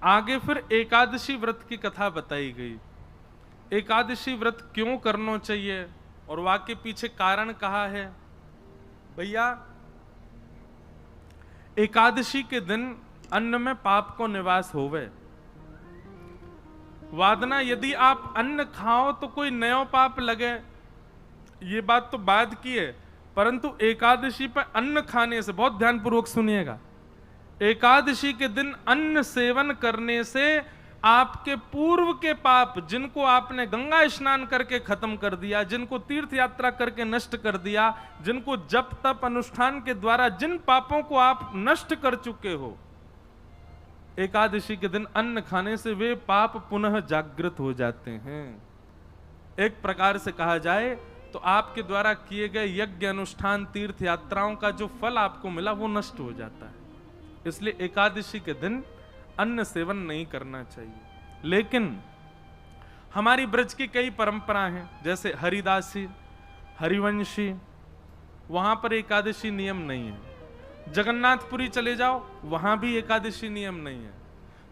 आगे फिर एकादशी व्रत की कथा बताई गई। एकादशी व्रत क्यों करना चाहिए और वाक्य पीछे कारण कहा है। भैया, एकादशी के दिन अन्न में पाप को निवास होवे। वादना यदि आप अन्न खाओ तो कोई नया पाप लगे, ये बात तो बाद की है, परंतु एकादशी पर अन्न खाने से, बहुत ध्यानपूर्वक सुनिएगा, एकादशी के दिन अन्न सेवन करने से आपके पूर्व के पाप, जिनको आपने गंगा स्नान करके खत्म कर दिया, जिनको तीर्थ यात्रा करके नष्ट कर दिया, जिनको जप तप अनुष्ठान के द्वारा जिन पापों को आप नष्ट कर चुके हो, एकादशी के दिन अन्न खाने से वे पाप पुनः जागृत हो जाते हैं। एक प्रकार से कहा जाए तो आपके द्वारा किए गए यज्ञ अनुष्ठान तीर्थ यात्राओं का जो फल आपको मिला वो नष्ट हो जाता है। इसलिए एकादशी के दिन अन्न सेवन नहीं करना चाहिए। लेकिन हमारी ब्रज की कई परंपराएं हैं, जैसे हरिदासी, हरिवंशी, वहां पर एकादशी नियम नहीं है। जगन्नाथपुरी चले जाओ, वहां भी एकादशी नियम नहीं है।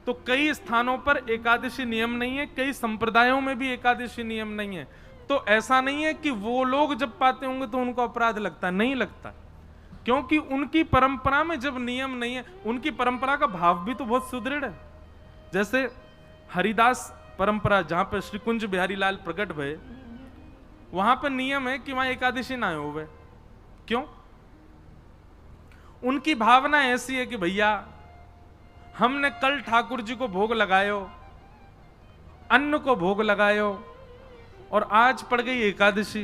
तो कई स्थानों पर एकादशी नियम नहीं है, कई संप्रदायों में भी एकादशी नियम नहीं है। तो ऐसा नहीं है कि वो लोग जब पाते होंगे तो उनको अपराध लगता, नहीं लगता, क्योंकि उनकी परंपरा में जब नियम नहीं है, उनकी परंपरा का भाव भी तो बहुत सुदृढ़ है। जैसे हरिदास परंपरा, जहां पर श्री कुंज बिहारी लाल प्रकट भये, वहां पर नियम है कि वहां एकादशी ना हो। क्यों? उनकी भावना ऐसी है कि भैया हमने कल ठाकुर जी को भोग लगायो, अन्न को भोग लगायो, और आज पड़ गई एकादशी,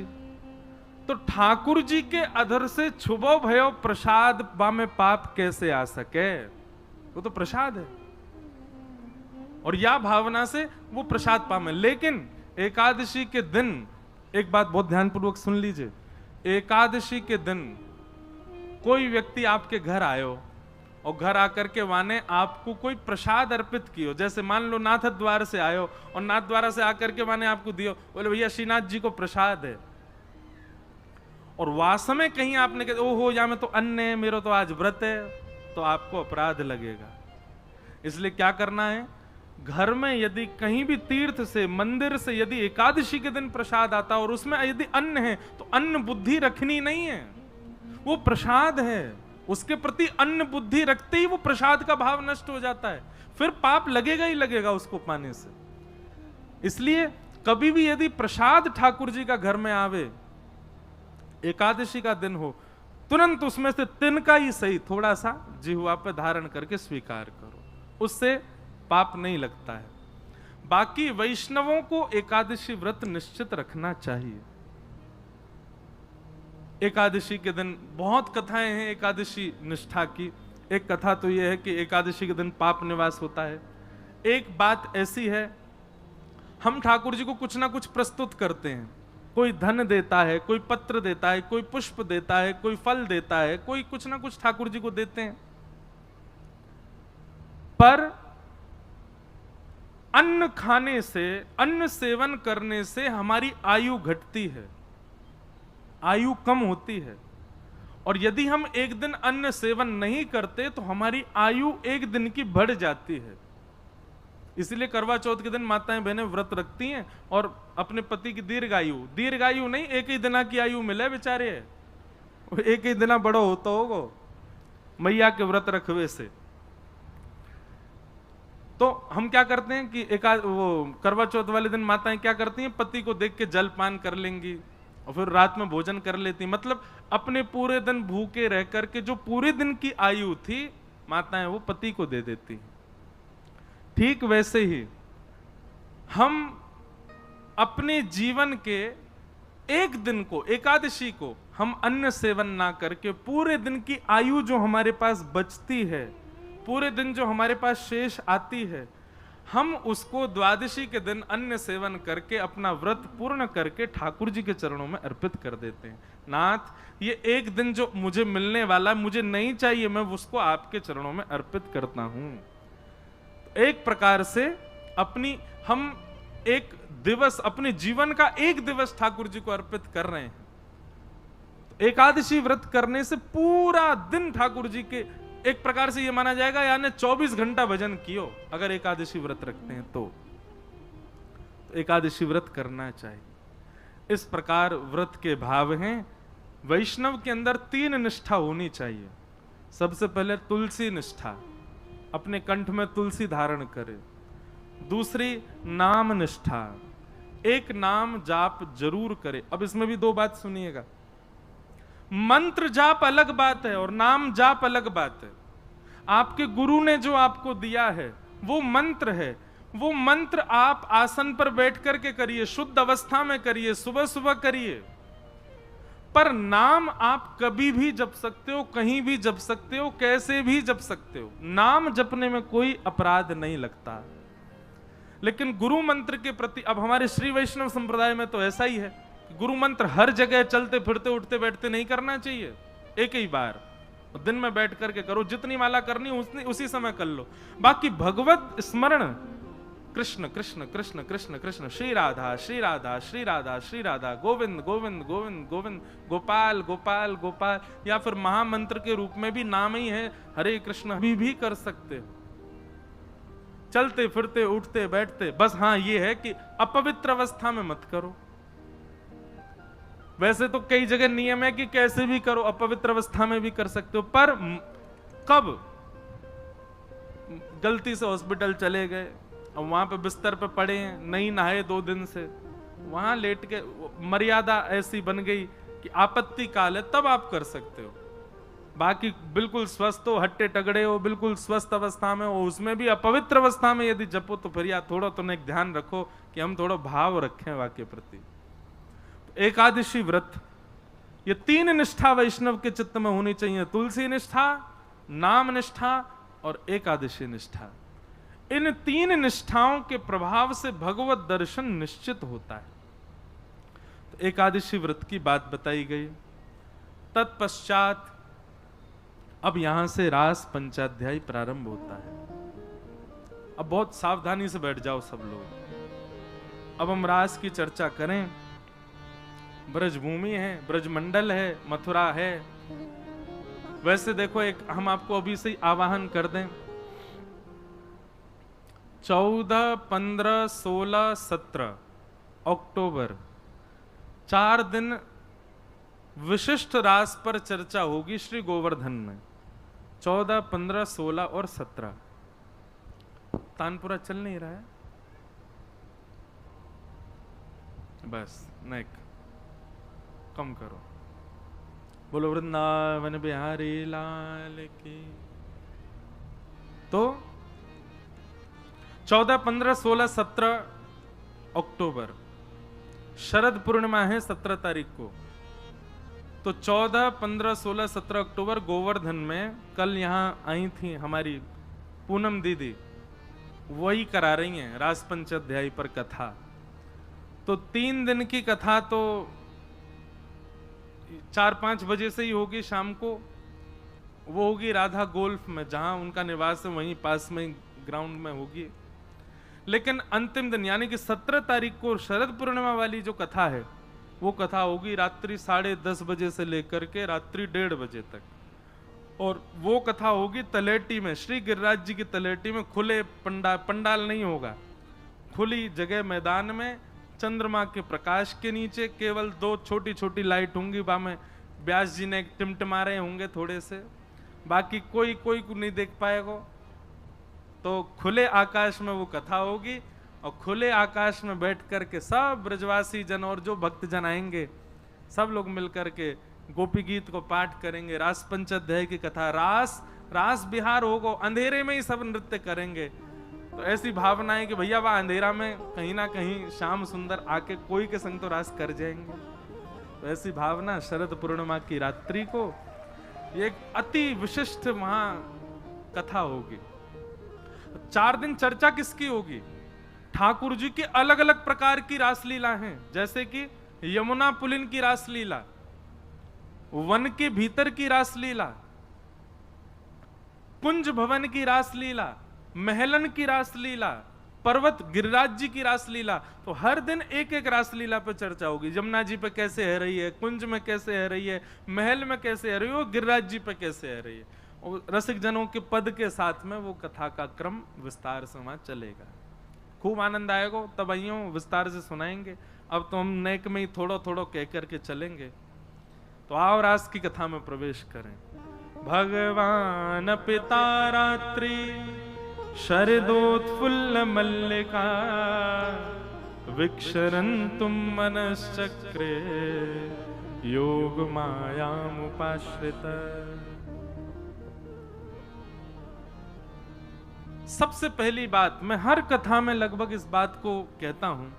तो ठाकुर जी के अधर से छुबो भयो प्रसाद में पाप कैसे आ सके? वो तो प्रसाद है, और या भावना से वो प्रसाद पामे। लेकिन एकादशी के दिन एक बात बहुत ध्यानपूर्वक सुन लीजिए, एकादशी के दिन कोई व्यक्ति आपके घर आयो और घर आकर के वाने आपको कोई प्रसाद अर्पित कियो, जैसे मान लो नाथ द्वार से आयो और नाथ द्वारा से आकर के वाने आपको दियो, बोले भैया श्रीनाथ जी को प्रसाद है, और वास्तव में कहीं आपने कहा ओहो या में तो अन्न है, मेरा तो आज व्रत है, तो आपको अपराध लगेगा। इसलिए क्या करना है, घर में यदि कहीं भी तीर्थ से, मंदिर से यदि एकादशी के दिन प्रसाद आता और उसमें यदि अन्न है, तो अन्न बुद्धि रखनी नहीं है, वो प्रसाद है। उसके प्रति अन्न बुद्धि रखते ही वो प्रसाद का भाव नष्ट हो जाता है, फिर पाप लगेगा ही लगेगा उसको पाने से। इसलिए कभी भी यदि प्रसाद ठाकुर जी का घर में आवे, एकादशी का दिन हो, तुरंत उसमें से तिनका ही सही थोड़ा सा जिह्वा पे धारण करके स्वीकार करो, उससे पाप नहीं लगता है। बाकी वैष्णवों को एकादशी व्रत निश्चित रखना चाहिए। एकादशी के दिन बहुत कथाएं हैं एकादशी निष्ठा की। एक कथा तो यह है कि एकादशी के दिन पाप निवास होता है। एक बात ऐसी है, हम ठाकुर जी को कुछ ना कुछ प्रस्तुत करते हैं, कोई धन देता है, कोई पत्र देता है, कोई पुष्प देता है, कोई फल देता है, कोई कुछ ना कुछ ठाकुर जी को देते हैं, पर अन्न खाने से, अन्न सेवन करने से हमारी आयु घटती है, आयु कम होती है। और यदि हम एक दिन अन्न सेवन नहीं करते तो हमारी आयु एक दिन की बढ़ जाती है। इसलिए करवा चौथ के दिन माताएं बहनें व्रत रखती हैं और अपने पति की दीर्घायु नहीं, एक ही दिना की आयु मिले बेचारे, एक ही दिना बड़ो होता होगा मैया के व्रत रखवे से। तो हम क्या करते हैं कि वो करवा चौथ वाले दिन माताएं क्या करती हैं, पति को देख के जलपान कर लेंगी और फिर रात में भोजन कर लेती, मतलब अपने पूरे दिन भूखे रह करके जो पूरे दिन की आयु थी माताएं वो पति को दे देती। ठीक वैसे ही हम अपने जीवन के एक दिन को, एकादशी को, हम अन्न सेवन ना करके पूरे दिन की आयु जो हमारे पास बचती है, पूरे दिन जो हमारे पास शेष आती है, हम उसको द्वादशी के दिन अन्न सेवन करके अपना व्रत पूर्ण करके ठाकुर जी के चरणों में अर्पित कर देते हैं। नाथ, ये एक दिन जो मुझे मिलने वाला मुझे नहीं चाहिए, मैं उसको आपके चरणों में अर्पित करता हूं। तो एक प्रकार से हम एक दिवस, अपने जीवन का एक दिवस ठाकुर जी को अर्पित कर रहे हैं। तो एकादशी व्रत करने से पूरा दिन ठाकुर जी के एक प्रकार से यह माना जाएगा यानी 24 घंटा भजन कियो अगर एकादशी व्रत रखते हैं तो एकादशी व्रत करना चाहिए। इस प्रकार व्रत के भाव हैं। वैष्णव के अंदर 3 निष्ठा होनी चाहिए। सबसे पहले तुलसी निष्ठा, अपने कंठ में तुलसी धारण करे। दूसरी नाम निष्ठा, एक नाम जाप जरूर करे। अब इसमें भी 2 बात सुनिएगा, मंत्र जाप अलग बात है और नाम जाप अलग बात है। आपके गुरु ने जो आपको दिया है वो मंत्र है, वो मंत्र आप आसन पर बैठ करके करिए, शुद्ध अवस्था में करिए, सुबह सुबह करिए। पर नाम आप कभी भी जप सकते हो, कहीं भी जप सकते हो, कैसे भी जप सकते हो। नाम जपने में कोई अपराध नहीं लगता। लेकिन गुरु मंत्र के प्रति, अब हमारे श्री वैष्णव संप्रदाय में तो ऐसा ही है, गुरु मंत्र हर जगह चलते फिरते उठते बैठते नहीं करना चाहिए। एक ही बार दिन में बैठ करके करो, जितनी माला करनी उसी समय कर लो। बाकी भगवत स्मरण, कृष्ण कृष्ण कृष्ण कृष्ण कृष्ण, श्री राधा श्री राधा श्री राधा श्री राधा, गोविंद गोविंद गोविंद गोविंद, गोपाल गोपाल गोपाल, या फिर महामंत्र के रूप में भी नाम ही है हरे कृष्ण, भी कर सकते हो, चलते फिरते उठते बैठते। बस हाँ ये है कि अपवित्र अवस्था में मत करो। वैसे तो कई जगह नियम है कि कैसे भी करो, अपवित्र अवस्था में भी कर सकते हो। पर कब गलती से हॉस्पिटल चले गए और वहां पे बिस्तर पे पड़े हैं, नहीं नहाए 2 दिन से, वहां लेट के, मर्यादा ऐसी बन गई कि आपत्ति काल है, तब आप कर सकते हो। बाकी बिल्कुल स्वस्थ हो, हट्टे टगड़े हो, बिल्कुल स्वस्थ अवस्था में हो, उसमें भी अपवित्र अवस्था में यदि जपो तो फिर या थोड़ा तो एक ध्यान रखो कि हम थोड़ा भाव रखें वाक्य प्रति। एकादशी व्रत, ये 3 निष्ठा वैष्णव के चित्त में होनी चाहिए, तुलसी निष्ठा, नाम निष्ठा और एकादशी निष्ठा। इन 3 निष्ठाओं के प्रभाव से भगवत दर्शन निश्चित होता है। तो एकादशी व्रत की बात बताई गई। तत्पश्चात अब यहां से रास पंचाध्यायी प्रारंभ होता है। अब बहुत सावधानी से बैठ जाओ सब लोग। अब हम रास की चर्चा करें। ब्रजभूमि है, ब्रजमंडल है, मथुरा है। वैसे देखो, एक हम आपको अभी से आवाहन कर दें, 14, 15, 16, 17 अक्टूबर 4 दिन विशिष्ट रास पर चर्चा होगी श्री गोवर्धन में। 14, 15, 16 और 17। तानपुरा चल नहीं रहा है, बस नेक कम करो। बोलो वृंदावन बिहारी लाल की। तो 14, 15, 16, 17 अक्टूबर शरद पूर्णिमा है 17 तारीख को। तो 14, 15, 16, 17 अक्टूबर गोवर्धन में कल यहां आई थी हमारी पूनम दीदी, वही करा रही हैं रास पंचाध्यायी पर कथा। तो 3 दिन की कथा तो 4-5 बजे से ही होगी शाम को। वो होगी राधा गोल्फ में, जहां उनका निवास है वहीं पास में ग्राउंड में होगी। लेकिन अंतिम दिन यानी कि 17 तारीख को शरद पूर्णिमा वाली जो कथा है, वो कथा होगी रात्रि 10:30 बजे से लेकर के रात्रि 1:30 बजे तक। और वो कथा होगी तलेटी में, श्री गिरिराज जी की तलेटी में। खुले पंडाल नहीं होगा, खुली जगह मैदान में, चंद्रमा के प्रकाश के नीचे केवल 2 छोटी छोटी लाइट होंगी। वहां में व्यास जी ने टिमटिमा रहे होंगे थोड़े से, बाकी कोई नहीं देख पाएगा। तो खुले आकाश में वो कथा होगी और खुले आकाश में बैठ करके सब ब्रजवासी जन और जो भक्त जन आएंगे, सब लोग मिलकर के गोपी गीत को पाठ करेंगे। रास पंचाध्याय की कथा, रास बिहार होगा, अंधेरे में ही सब नृत्य करेंगे। तो ऐसी भावना है कि भैया वह अंधेरा में कहीं ना कहीं श्याम सुंदर आके कोई के संग तो रास कर जाएंगे। तो ऐसी भावना शरद पूर्णिमा की रात्रि को ये एक अति विशिष्ट वहां कथा होगी। 4 दिन चर्चा किसकी होगी? ठाकुर जी की अलग अलग प्रकार की रासलीला हैं, जैसे कि यमुना पुलिन की रासलीला, वन के भीतर की रासलीला, कुंज भवन की रासलीला, महलन की रासलीला, पर्वत गिरिराज जी की रासलीला। तो हर दिन एक एक रासलीला पर चर्चा होगी। जमुना जी पे कैसे है रही है, कुंज में कैसे है रही है, महल में कैसे है रही है, गिरिराज जी पे कैसे है रही है। और रसिक जनों के पद के साथ में वो कथा का क्रम विस्तार से वहां चलेगा। खूब आनंद आएगा, तब आइयो विस्तार से सुनाएंगे। अब तो हम नेक में ही थोड़ा थोड़ा कह करके चलेंगे। तो आओ रास की कथा में प्रवेश करें। भगवान पिता रात्रि शरदोत्फुल्ल मल्लिका विक्षरन्तुम मनश्चक्रे योग मायामुपाश्रित। सबसे पहली बात, मैं हर कथा में लगभग इस बात को कहता हूं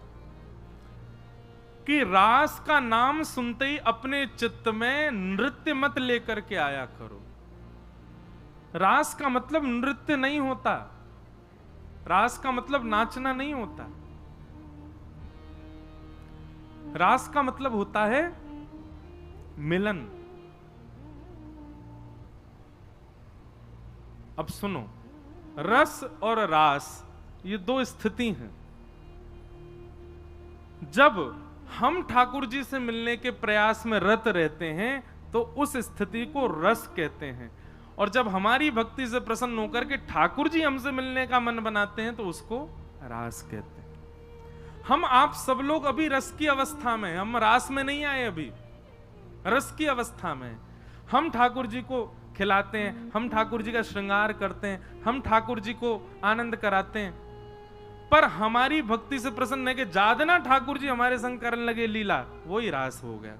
कि रास का नाम सुनते ही अपने चित्त में नृत्य मत लेकर के आया करो। रास का मतलब नृत्य नहीं होता, रास का मतलब नाचना नहीं होता। रास का मतलब होता है मिलन। अब सुनो, रस और रास ये दो स्थिति हैं। जब हम ठाकुर जी से मिलने के प्रयास में रत रहते हैं तो उस स्थिति को रस कहते हैं, और जब हमारी भक्ति से प्रसन्न होकर के ठाकुर जी हमसे मिलने का मन बनाते हैं तो उसको रास कहते हैं। हम आप सब लोग अभी रस की अवस्था में, हम रास में नहीं आए, अभी रस की अवस्था में। हम ठाकुर जी को खिलाते हैं, हम ठाकुर जी का श्रृंगार करते हैं, हम ठाकुर जी को आनंद कराते हैं, पर हमारी भक्ति से प्रसन्न है कि जादना ठाकुर जी हमारे संग करने लगे लीला, वही रास हो गया।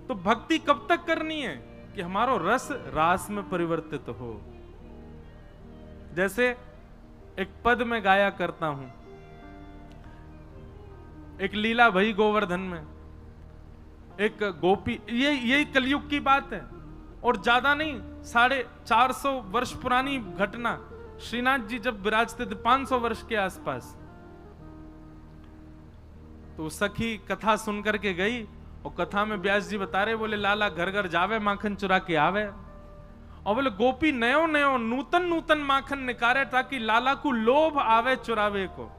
तो भक्ति कब तक करनी है कि हमारा रस रास में परिवर्तित हो। जैसे एक पद में गाया करता हूं, एक लीला भई गोवर्धन में एक गोपी, ये कलयुग की बात है और ज्यादा नहीं, 450 वर्ष पुरानी घटना। श्रीनाथ जी जब विराजते थे 500 वर्ष के आसपास, तो सखी कथा सुन करके गई और कथा में व्यास जी बता रहे, बोले लाला घर घर जावे माखन चुरा के आवे, और बोले गोपी नयो नयो नूतन नूतन माखन निकारे ताकि लाला को लोभ आवे चुरावे को।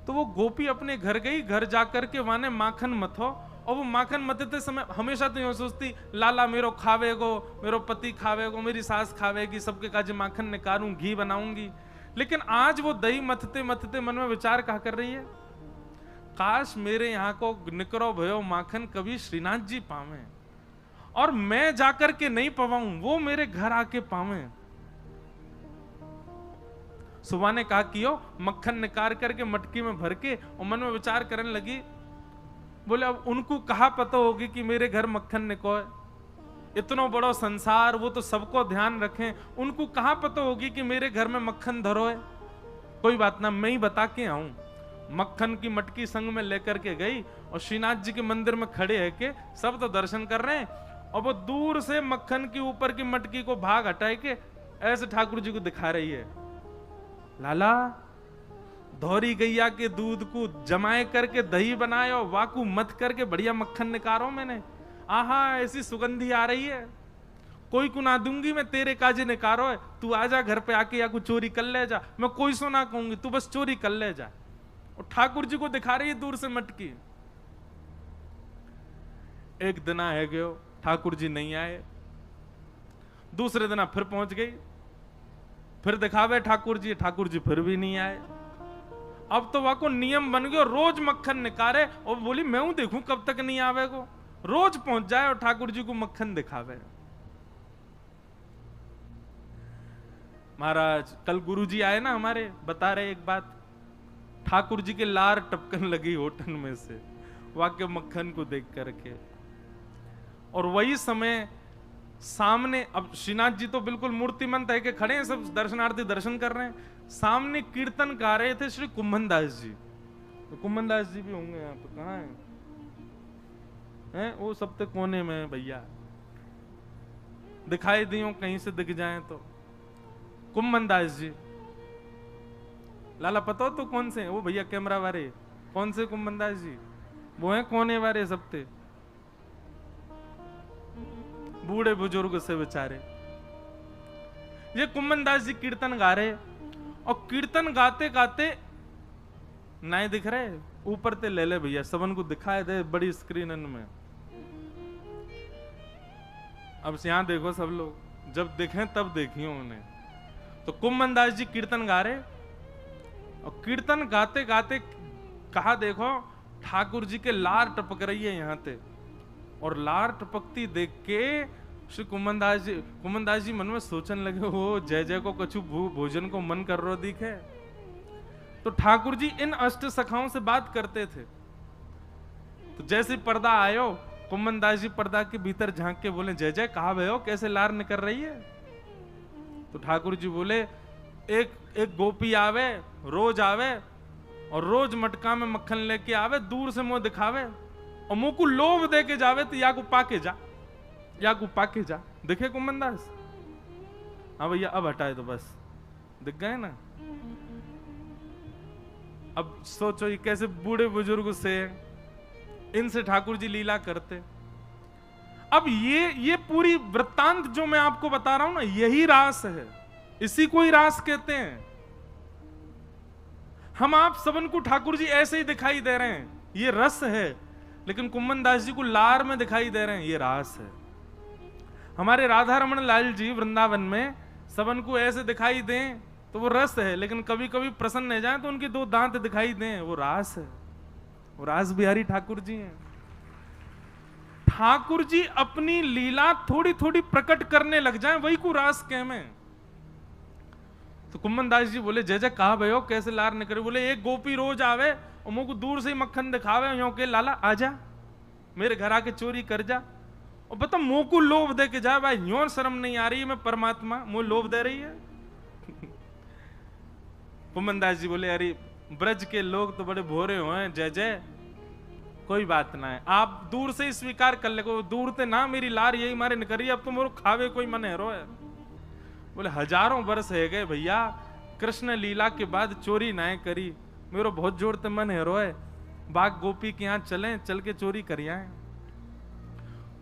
तो वो गोपी अपने घर गई, घर जाकर के वहां माखन मथो, और वो माखन मथते समय हमेशा तो यूं सोचती लाला मेरो खावेगो, मेरो पति खावेगो, मेरी सास खावेगी, सबके काज माखन निकालूं, घी बनाऊंगी। लेकिन आज वो दही मथते मथते मन में विचार कहा कर रही है, काश मेरे यहाँ को निकरो भयो माखन कभी श्रीनाथ जी पावे, और मैं जाकर के नहीं पवाऊं, वो मेरे घर आके पावे। सुबह ने कहा कि मक्खन निकाल करके मटकी में भर के, और मन में विचार करने लगी, बोले अब उनको कहा पता होगी कि मेरे घर मक्खन निकोए, इतना बड़ा संसार, वो तो सबको ध्यान रखें, उनको कहा पता होगी कि मेरे घर में मक्खन धरो है। कोई बात ना, मैं ही बता के आऊं। मक्खन की मटकी संग में लेकर के गई और श्रीनाथ जी के मंदिर में खड़े है के सब तो दर्शन कर रहे हैं, और वो दूर से मक्खन के ऊपर की मटकी को भाग हटाए के ऐसे ठाकुर जी को दिखा रही है, लाला धौरी गैया के दूध को जमाए करके दही बनाए और वाकू मत करके बढ़िया मक्खन निकारो मैंने, आहा ऐसी सुगंधी आ रही है, कोई को ना दूंगी मैं, तेरे काजे निकारो है, तू आजा घर पे आके या कुछ चोरी कर ले जा, मैं कोई सो ना कहूंगी, तू बस चोरी कर ले जा। और ठाकुर जी को दिखा रही है दूर से मटकी। एक दिन है गयो, ठाकुर जी नहीं आए, दूसरे दिन फिर पहुंच गई, फिर दिखावे ठाकुर जी फिर भी नहीं आए। अब तो वह को नियम बन गया, रोज मक्खन निकाले, और बोली मैं हूं देखूं कब तक नहीं आवे को, रोज पहुंच जाए और ठाकुर जी को मक्खन दिखावे। महाराज कल गुरु जी आए ना हमारे, बता रहे एक बात, ठाकुर जी के लार टपकन लगी होठन में से वाक्य मक्खन को देख करके। और वही समय सामने, अब श्रीनाथ जी तो बिल्कुल मूर्तिमंत है कि खड़े हैं, सब दर्शनार्थी दर्शन कर रहे हैं, सामने कीर्तन गा रहे थे श्री कुंभन दास जी। तो कुंभन दास जी भी होंगे यहाँ पे, कहाँ हैं? वो सब तो कोने में भैया, दिखाई दियो कहीं से दिख जाए तो। कुंभन दास जी, लाला पता हो तो कौन से हैं? वो भैया कैमरा वाले, कौन से कुंभन दास जी? वो हैं कोने वाले सबते, बूढ़े बुजुर्ग से बेचारे। ये कुंभन दास जी कीर्तन गा रहे, और कीर्तन गाते गाते नहीं दिख रहे, ऊपर ते ले ले भैया, सबन को दिखाए दे बड़ी स्क्रीन में। अब यहाँ देखो सब लोग, जब देखें तब देखिए उन्हें। तो कुम्भन दास जी कीर्तन गा रहे, और कीर्तन गाते गाते कहा देखो ठाकुर जी के लार टपक रही है यहाँ पे, और लार टपकती देख के श्री कुम्भन दास जी मन में सोचने लगे, हो जय जय को कछु भोजन को मन कर रो दिखे। तो ठाकुर जी इन अष्ट सखाओं से बात करते थे। तो जैसे पर्दा आयो, कुम्भन दास जी पर्दा के भीतर झांक के बोले, जय जय कहा भयो, कैसे लार निकल रही है? तो ठाकुर जी बोले, एक गोपी आवे, रोज आवे, और रोज मटका में मक्खन लेके आवे, दूर से मुंह दिखावे, और मुंह को लोभ दे के जावे, तो या को पाके जा, या को पाके जा। दिखे कुम्भन दास? हाँ भैया, अब हटाए तो बस दिख गए ना। अब सोचो ये कैसे बूढ़े बुजुर्ग से इनसे ठाकुर जी लीला करते। अब ये पूरी वृत्तांत जो मैं आपको बता रहा हूं ना, यही रास है, इसी को ही रास कहते हैं। हम आप सबन को ठाकुर जी ऐसे ही दिखाई दे रहे हैं, ये रस है, लेकिन कुम्भन दास जी को लार में दिखाई दे रहे हैं, ये रास है। हमारे राधा रमन लाल जी वृंदावन में सबन को ऐसे दिखाई दें तो वो रस है, लेकिन कभी कभी प्रसन्न हो जाए तो उनके दो दांत दिखाई दें, वो रास है। वो रास बिहारी ठाकुर जी हैं। ठाकुर जी अपनी लीला थोड़ी थोड़ी प्रकट करने लग जाएं, वही को रास कह में। तो कुम्भन दास जी बोले, जय जय कहा भयो, कैसे लार निकले? बोले, एक गोपी रोज आवे और मुझको दूर से ही मक्खन दिखावे, यो के लाला आजा मेरे घर आके चोरी कर जा, और बता मुंह को लोभ दे के जा। भाई यो शर्म नहीं आ रही है, मैं परमात्मा मुंह लोभ दे रही है। कुम्भन दास जी बोले, अरे ब्रज के लोग तो बड़े भोरे हुए हैं, जय जय कोई बात ना है, आप दूर से ही स्वीकार कर ले, दूर से ना मेरी लार यही मारे निकल रही, अब तो मोरो खावे कोई मन है रो है। बोले, हजारों वर्ष है गए भैया, कृष्ण लीला के बाद चोरी ना करी, मेरो बहुत जोर ते मन है रोए, बाग गोपी के यहाँ चलें, चल के चोरी करिए।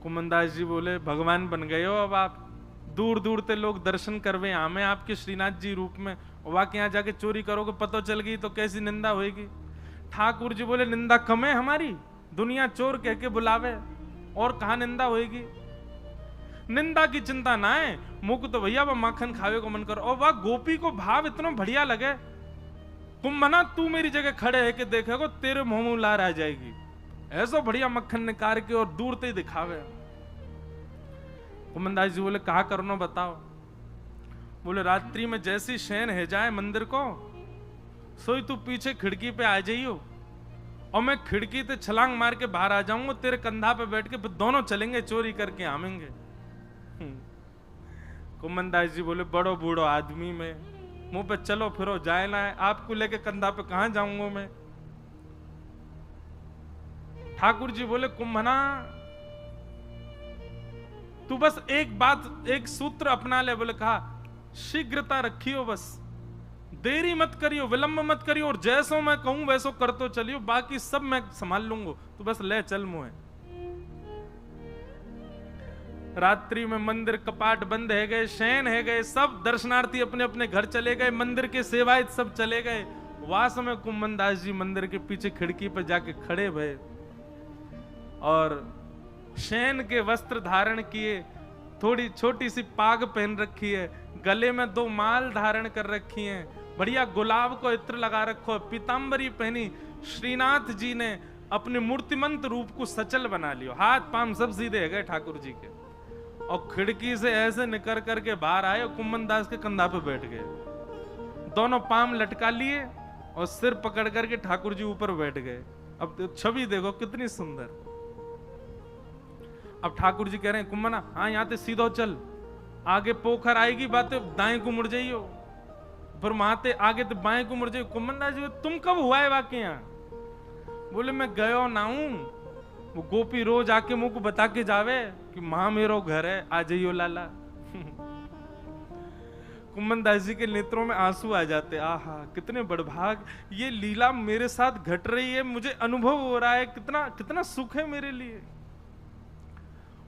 कुम्भन दास जी बोले, भगवान बन गए हो अब आप, दूर दूर ते लोग दर्शन करवे हमें आपके श्रीनाथ जी रूप में, वहां के यहाँ जाके चोरी करोगे, पता चल गई तो कैसी निंदा होगी। ठाकुर जी बोले, निंदा कम है हमारी, दुनिया चोर कह के बुलावे, और कहा निंदा होगी? निंदा की चिंता ना है, मुख तो भैया वह माखन खावे को मन करो। और वह गोपी को भाव इतना बढ़िया लगे, कुम्भना तू मेरी जगह खड़े है कि देखेगो तेरे मुंह में लार आ जाएगी, ऐसा बढ़िया मक्खन निकाल के और दूर से दिखावे। कुम्भन दास जी बोले, कहा करनो बताओ? बोले, रात्रि में जैसी शयन है जाए मंदिर को, सोई तू पीछे खिड़की पे आ जाइयो, और मैं खिड़की से छलांग मार के बाहर आ जाऊंगा, तेरे कंधा पे बैठ के फिर दोनों चलेंगे चोरी करके आवेंगे। कुम्भन दास जी बोले, बड़ो बूढ़ो आदमी में मुंह पे चलो फिरो जाए ना है, आपको लेके कंधा पे कहां जाऊंगा मैं? ठाकुर जी बोले, कुम्भना तू बस एक बात, एक सूत्र अपना ले। बोले, कहा शीघ्रता रखियो, बस देरी मत करियो, विलंब मत करियो, और जैसो मैं कहूं वैसो कर तो चलियो, बाकी सब मैं संभाल लूंगा, तू बस ले चल मुझे। रात्रि में मंदिर कपाट बंद है गए, शयन है गए, सब दर्शनार्थी अपने अपने घर चले गए, मंदिर के सेवायत सब चले गए। वास में कुम्भन दास जी मंदिर के पीछे खिड़की पर जाके खड़े भये, और शयन के वस्त्र धारण किए, थोड़ी छोटी सी पाग पहन रखी है, गले में 2 माल धारण कर रखी हैं, बढ़िया गुलाब को इत्र लगा रखो, पीतांबरी पहनी। श्रीनाथ जी ने अपने मूर्तिमंत रूप को सचल बना लियो, हाथ पांव सब सीधे गए ठाकुर जी के, और खिड़की से ऐसे निकल करके बाहर आए, कुम्भन दास के कंधा पे बैठ गए, दोनों पांव लटका लिए और सिर पकड़ करके ठाकुर जी ऊपर बैठ गए। अब छवि देखो कितनी सुंदर। अब ठाकुर जी कह रहे हैं, कुम्भना हाँ यहाँ से सीधो चल, आगे पोखर आएगी, बातें दाएं को मुड़ जाइयो, फिर वहां ते आगे तो बाएं को मुड़ जाइयो। कुम्भन दास जी, तुम कब हुआ है वाकई यहाँ? बोले, मैं गयो ना हूं, वो गोपी रोज आके मुंह को बता के जावे कि मां मेरो घर है, आ जाइयो लाला। कुम्भन दास जी के नेत्रों में आंसू आ जाते, आहा कितने बड़भाग, ये लीला मेरे साथ घट रही है, मुझे अनुभव हो रहा है, कितना कितना सुख है मेरे लिए।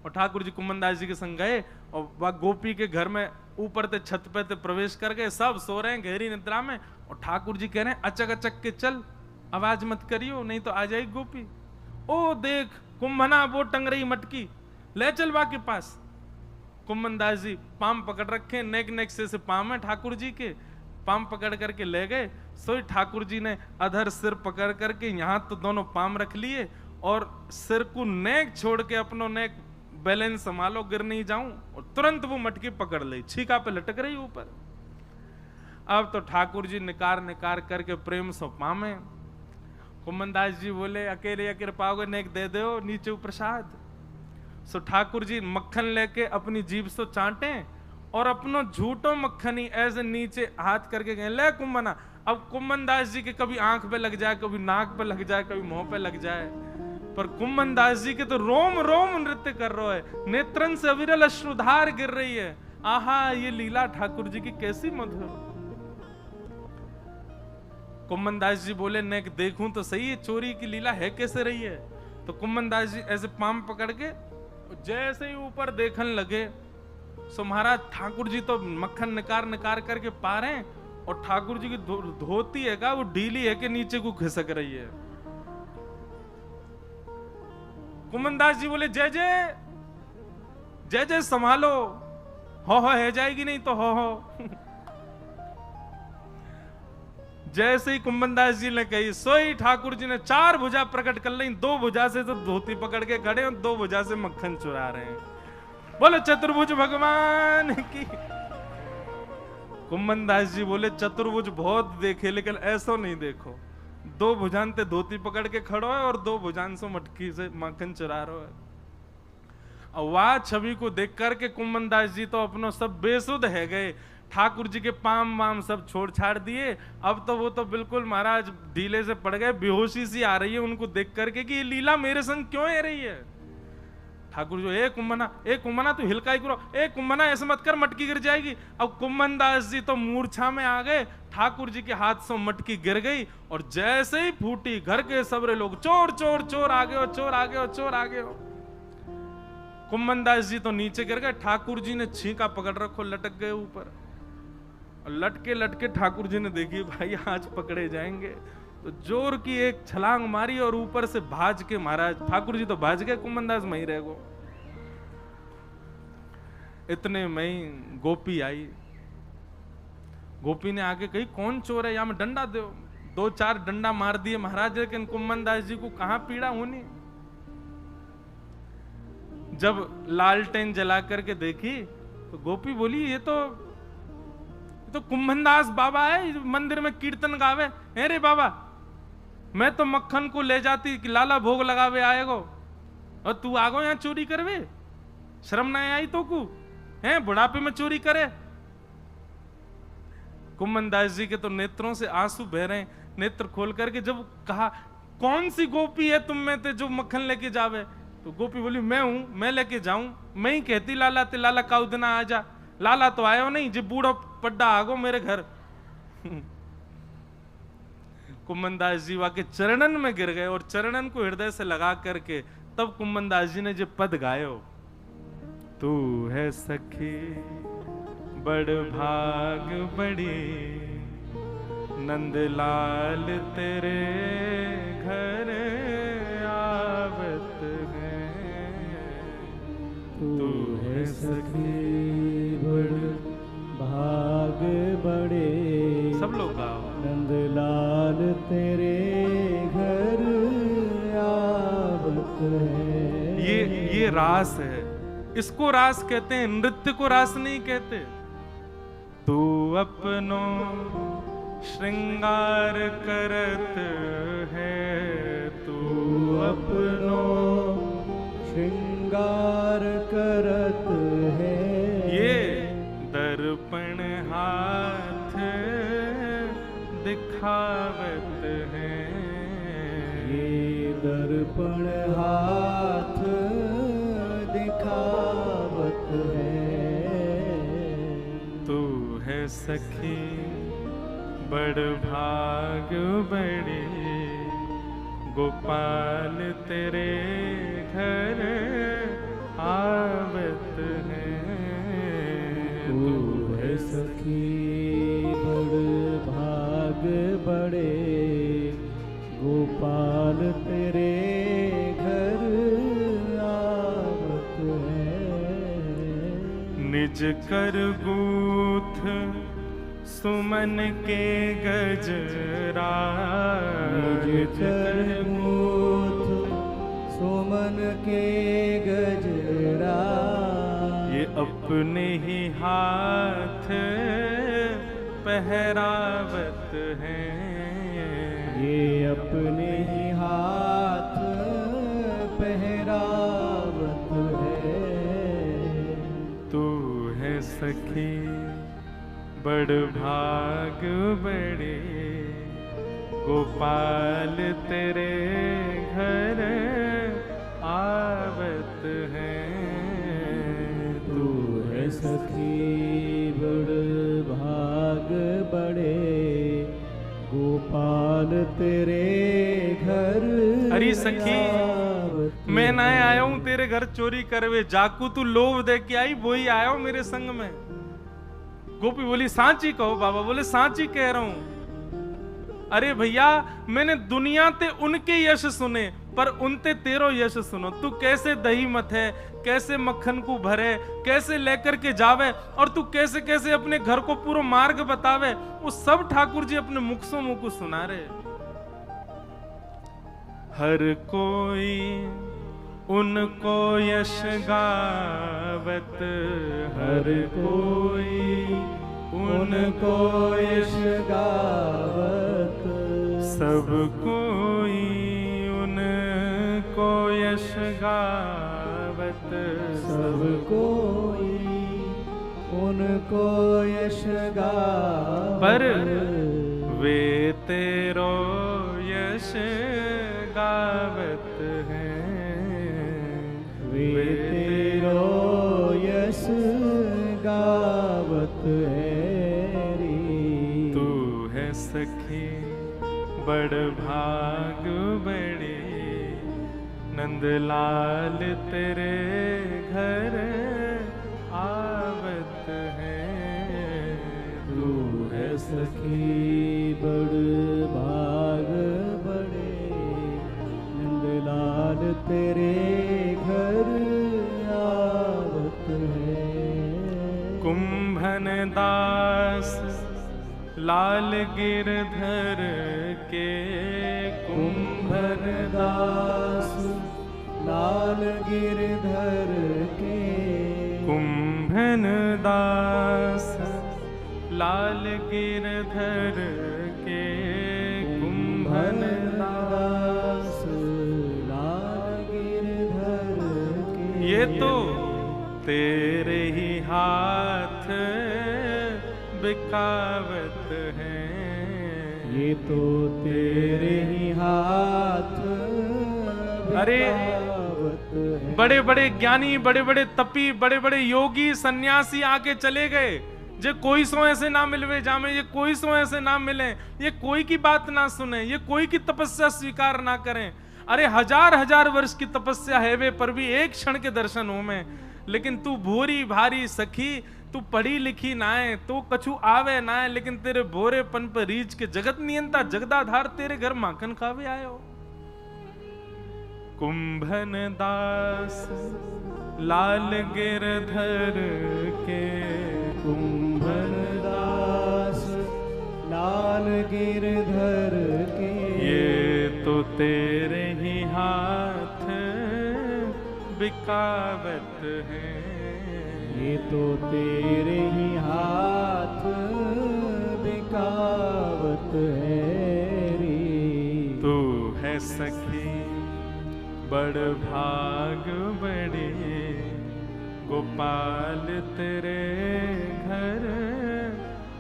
और ठाकुर जी कुम्भन दास जी के संग गए, और वह गोपी के घर में ऊपर ते छत पे ते प्रवेश कर गए, सब सो रहे हैं गहरी निद्रा में, और ठाकुर जी कह रहे हैं, अचक अचक के चल, आवाज मत करियो नहीं तो आ जाएगी गोपी। ओ देख कुम्भना वो टंग रही मटकी, ले चल बा के पास। कुम्मनदास जी पाम पकड़ रखे, नेक नेक से पाम है ठाकुर जी के, पाम पकड़ करके ले गए। सोई ठाकुर जी ने अधर सिर पकड़ करके यहाँ तो दोनों पाम रख लिए और सिर को नेक छोड़ के अपनो नेक बैलेंस संभालो, गिर नहीं जाऊं, और तुरंत वो मटकी पकड़ ली, छीका पे लटक रही ऊपर। अब तो ठाकुर जी निकार निकार करके प्रेम सो पामे। कुम्मनदास जी बोले अकेले अकेले पाओगे, नेक दे दो नीचे प्रसाद। सो ठाकुर जी मक्खन लेके अपनी जीभ से चाटे और अपनो झूठो मक्खन ही ऐसे नीचे हाथ करके गए, ले कुम्मना। अब कुम्मनदास जी के कभी आंख पे लग जाए, कभी नाक पे लग जाए, कभी मुंह पे लग जाए, पर कुम्मनदास जी के तो रोम रोम नृत्य कर रहे है, नेत्रन से अविरल अश्रुधार गिर रही है। आहा, ये लीला ठाकुर जी की कैसी मधुर। कुम्मनदास जी बोले नेक देखूं तो सही है चोरी की लीला है कैसे रही है। तो कुम्मनदास जी ऐसे पाम पकड़ के जैसे ही ऊपर देखने लगे, सो महाराज ठाकुर जी तो मक्खन निकार निकार करके पा रहे हैं, और ठाकुर जी की धोती है का वो ढीली है कि नीचे को खिसक रही है। कुम्मनदास जी बोले जय जय जय जय संभालो, हो है जाएगी नहीं तो हो। जैसे ही कुम्मनदास जी ने कही, सोई ठाकुर जी ने चार भुजा प्रकट कर ली, दो भुजा से तो धोती पकड़ के खड़े और दो भुजा से मक्खन चुरा रहे हैं। बोले चतुर्भुज भगवान की। कुम्मनदास जी बोले चतुर्भुज बहुत देखे लेकिन ऐसा नहीं देखो, दो भुजान ते धोती पकड़ के खड़ो है और दो भुजान से मटकी से मक्खन चुरा रहे है। और वह छवि को देख करके कुम्मनदास जी तो अपनो सब बेसुध है गए, ठाकुर जी के पाम वाम सब छोड़ छाड़ दिए। अब तो वो तो बिल्कुल महाराज ढीले से पड़ गए, बेहोशी सी आ रही है उनको देख करके कि ये लीला मेरे संग क्यों है रही है। ठाकुर जो ए कुम्मना तू हिलकाई करो, ए कुम्मना ऐसे मत कर मटकी गिर जाएगी। अब कुम्मनदास जी तो मूर्छा में आ गए, ठाकुर जी के हाथ से मटकी गिर गई और जैसे ही फूटी घर के सबरे लोग चोर चोर चोर आ गए हो, चोर आ गए हो, चोर आ गए हो। कुम्मनदास जी तो नीचे गिर गए, ठाकुर जी ने छींका पकड़ रखो, लटक गए ऊपर। लटके लटके ठाकुर जी ने देखी भाई आज पकड़े जाएंगे, तो जोर की एक छलांग मारी और ऊपर से भाज के महाराज ठाकुर जी तो भाज गए, कुम्मनदास वहीं रह गो। इतने में गोपी आई, गोपी ने आके कही कौन चोर है, या में डंडा दो। दो चार डंडा मार दिए महाराज, लेकिन कुम्मनदास जी को कहां पीड़ा होनी। जब लालटेन जला करके देखी तो गोपी बोली ये तो कुम्मनदास बाबा है, मंदिर में कीर्तन गावे। अरे बाबा मैं तो मक्खन को ले जाती कि लाला भोग लगावे आएगो, और तू आगो यहाँ चोरी करवे, शर्म ना आई तो को है बुढ़ापे में चोरी करे। कुम्मनदास जी के तो नेत्रों से आंसू बह रहे हैं, नेत्र खोल करके जब कहा कौन सी गोपी है तुम में ते जो मक्खन लेके जावे, तो गोपी बोली मैं हूं, मैं लेके जाऊं। मैं ही कहती लाला ते लाला का उदना आ जा, लाला तो आयो नहीं, जो बूढ़ा पड्डा आगो मेरे घर। कुम्मनदास जी वाके चरणन में गिर गए और चरणन को हृदय से लगा करके तब कुम्मनदास जी ने जो पद गायो, तू है सखी बड़ भाग बड़ी, नंदलाल तेरे घर आवत है। तू है सखी बड़ भाग बड़े, सब लोग गाओ, नंदलाल तेरे घर आवत है। ये रास है, इसको रास कहते हैं, नृत्य को रास नहीं कहते। तू अपनो श्रृंगार करत है, तू अपनो श्रृंगार करत है। ये दर्पण हाथ दिखावत है, ये दर्पण हाथ दिखावत है। तू है सखी बड़ भाग बड़ी, गोपाल तेरे घर आवत है। तू है सखी बड़ भाग बड़े, गोपाल तेरे घर आवत है। निज कर गूथ सुमन के गजरा, निज कर गूथ सुमन के गजरा, ये अपने ही हाथ पहरावत हैं, ये अपने ही हाथ पहरावत है। तू है सखी बड़ भाग बड़े, गोपाल तेरे घर आवत हैं। तू है सखी बड़ भाग बड़े, गोपाल तेरे घर अरे सखी आवत मैं ना आया हूं तेरे घर चोरी करवे, जाकू तू लोभ दे के आई वही आया हूं मेरे संग में। गोपी बोली सांची कहो बाबा, बोले सांची कह रहा हूं। अरे भैया मैंने दुनिया ते उनके यश सुने पर उनते तेरो यश सुनो। तू कैसे दही मत है, कैसे मक्खन को भरे, कैसे लेकर के जावे, और तू कैसे कैसे अपने घर को पूरा मार्ग बतावे, वो सब ठाकुर जी अपने मुख से मुख को सुना रहे। हर कोई उनको यश गावत, हर कोई उनको यश गावत, सब कोई उनको यश गावत, सब कोई उनको यश गावत, पर वे तेरो यश गावत हैं, वे तेरो यश गावत है री। तू है सखी बड़ भाग बड़े, नंदलाल तेरे घर आवत हैं। तू है सखी बड़ भाग बड़े, नंदलाल तेरे घर आवत है। कुंभन दास लाल गिरधर के, कुंभन दास लाल गिरधर के, कुंभन दास लाल गिरधर के, कुंभन दास लाल गिरधर के। ये तो तेरे ही हाथ बिकावत हैं, ये तो तेरे ही हाथ अरे बिकावत है। बड़े बड़े ज्ञानी, बड़े बड़े तपी, बड़े बड़े योगी सन्यासी आके चले गए, जे कोई सो ऐसे ना मिलवे जामे, ये कोई सो ऐसे ना मिले, ये कोई की बात ना सुने, ये कोई की तपस्या स्वीकार ना करें। अरे हजार हजार वर्ष की तपस्या है वे, पर भी एक क्षण के दर्शन हो में। लेकिन तू भूरी भारी सखी, तू पढ़ी लिखी ना है, तो कछु आवे ना है, लेकिन तेरे भोरेपन पर रीच के जगत नियंता जगदाधार तेरे घर माखन खावे आयो। कुंभन दास लाल गिरधर के, कुंभन दास लाल गिरधर के। ये तो तेरे ही हाथ बिकावत हैं, ये तो तेरे ही हाथ बिकावत है री। तू है सखी बड़ भाग बड़े, गोपाल तेरे घर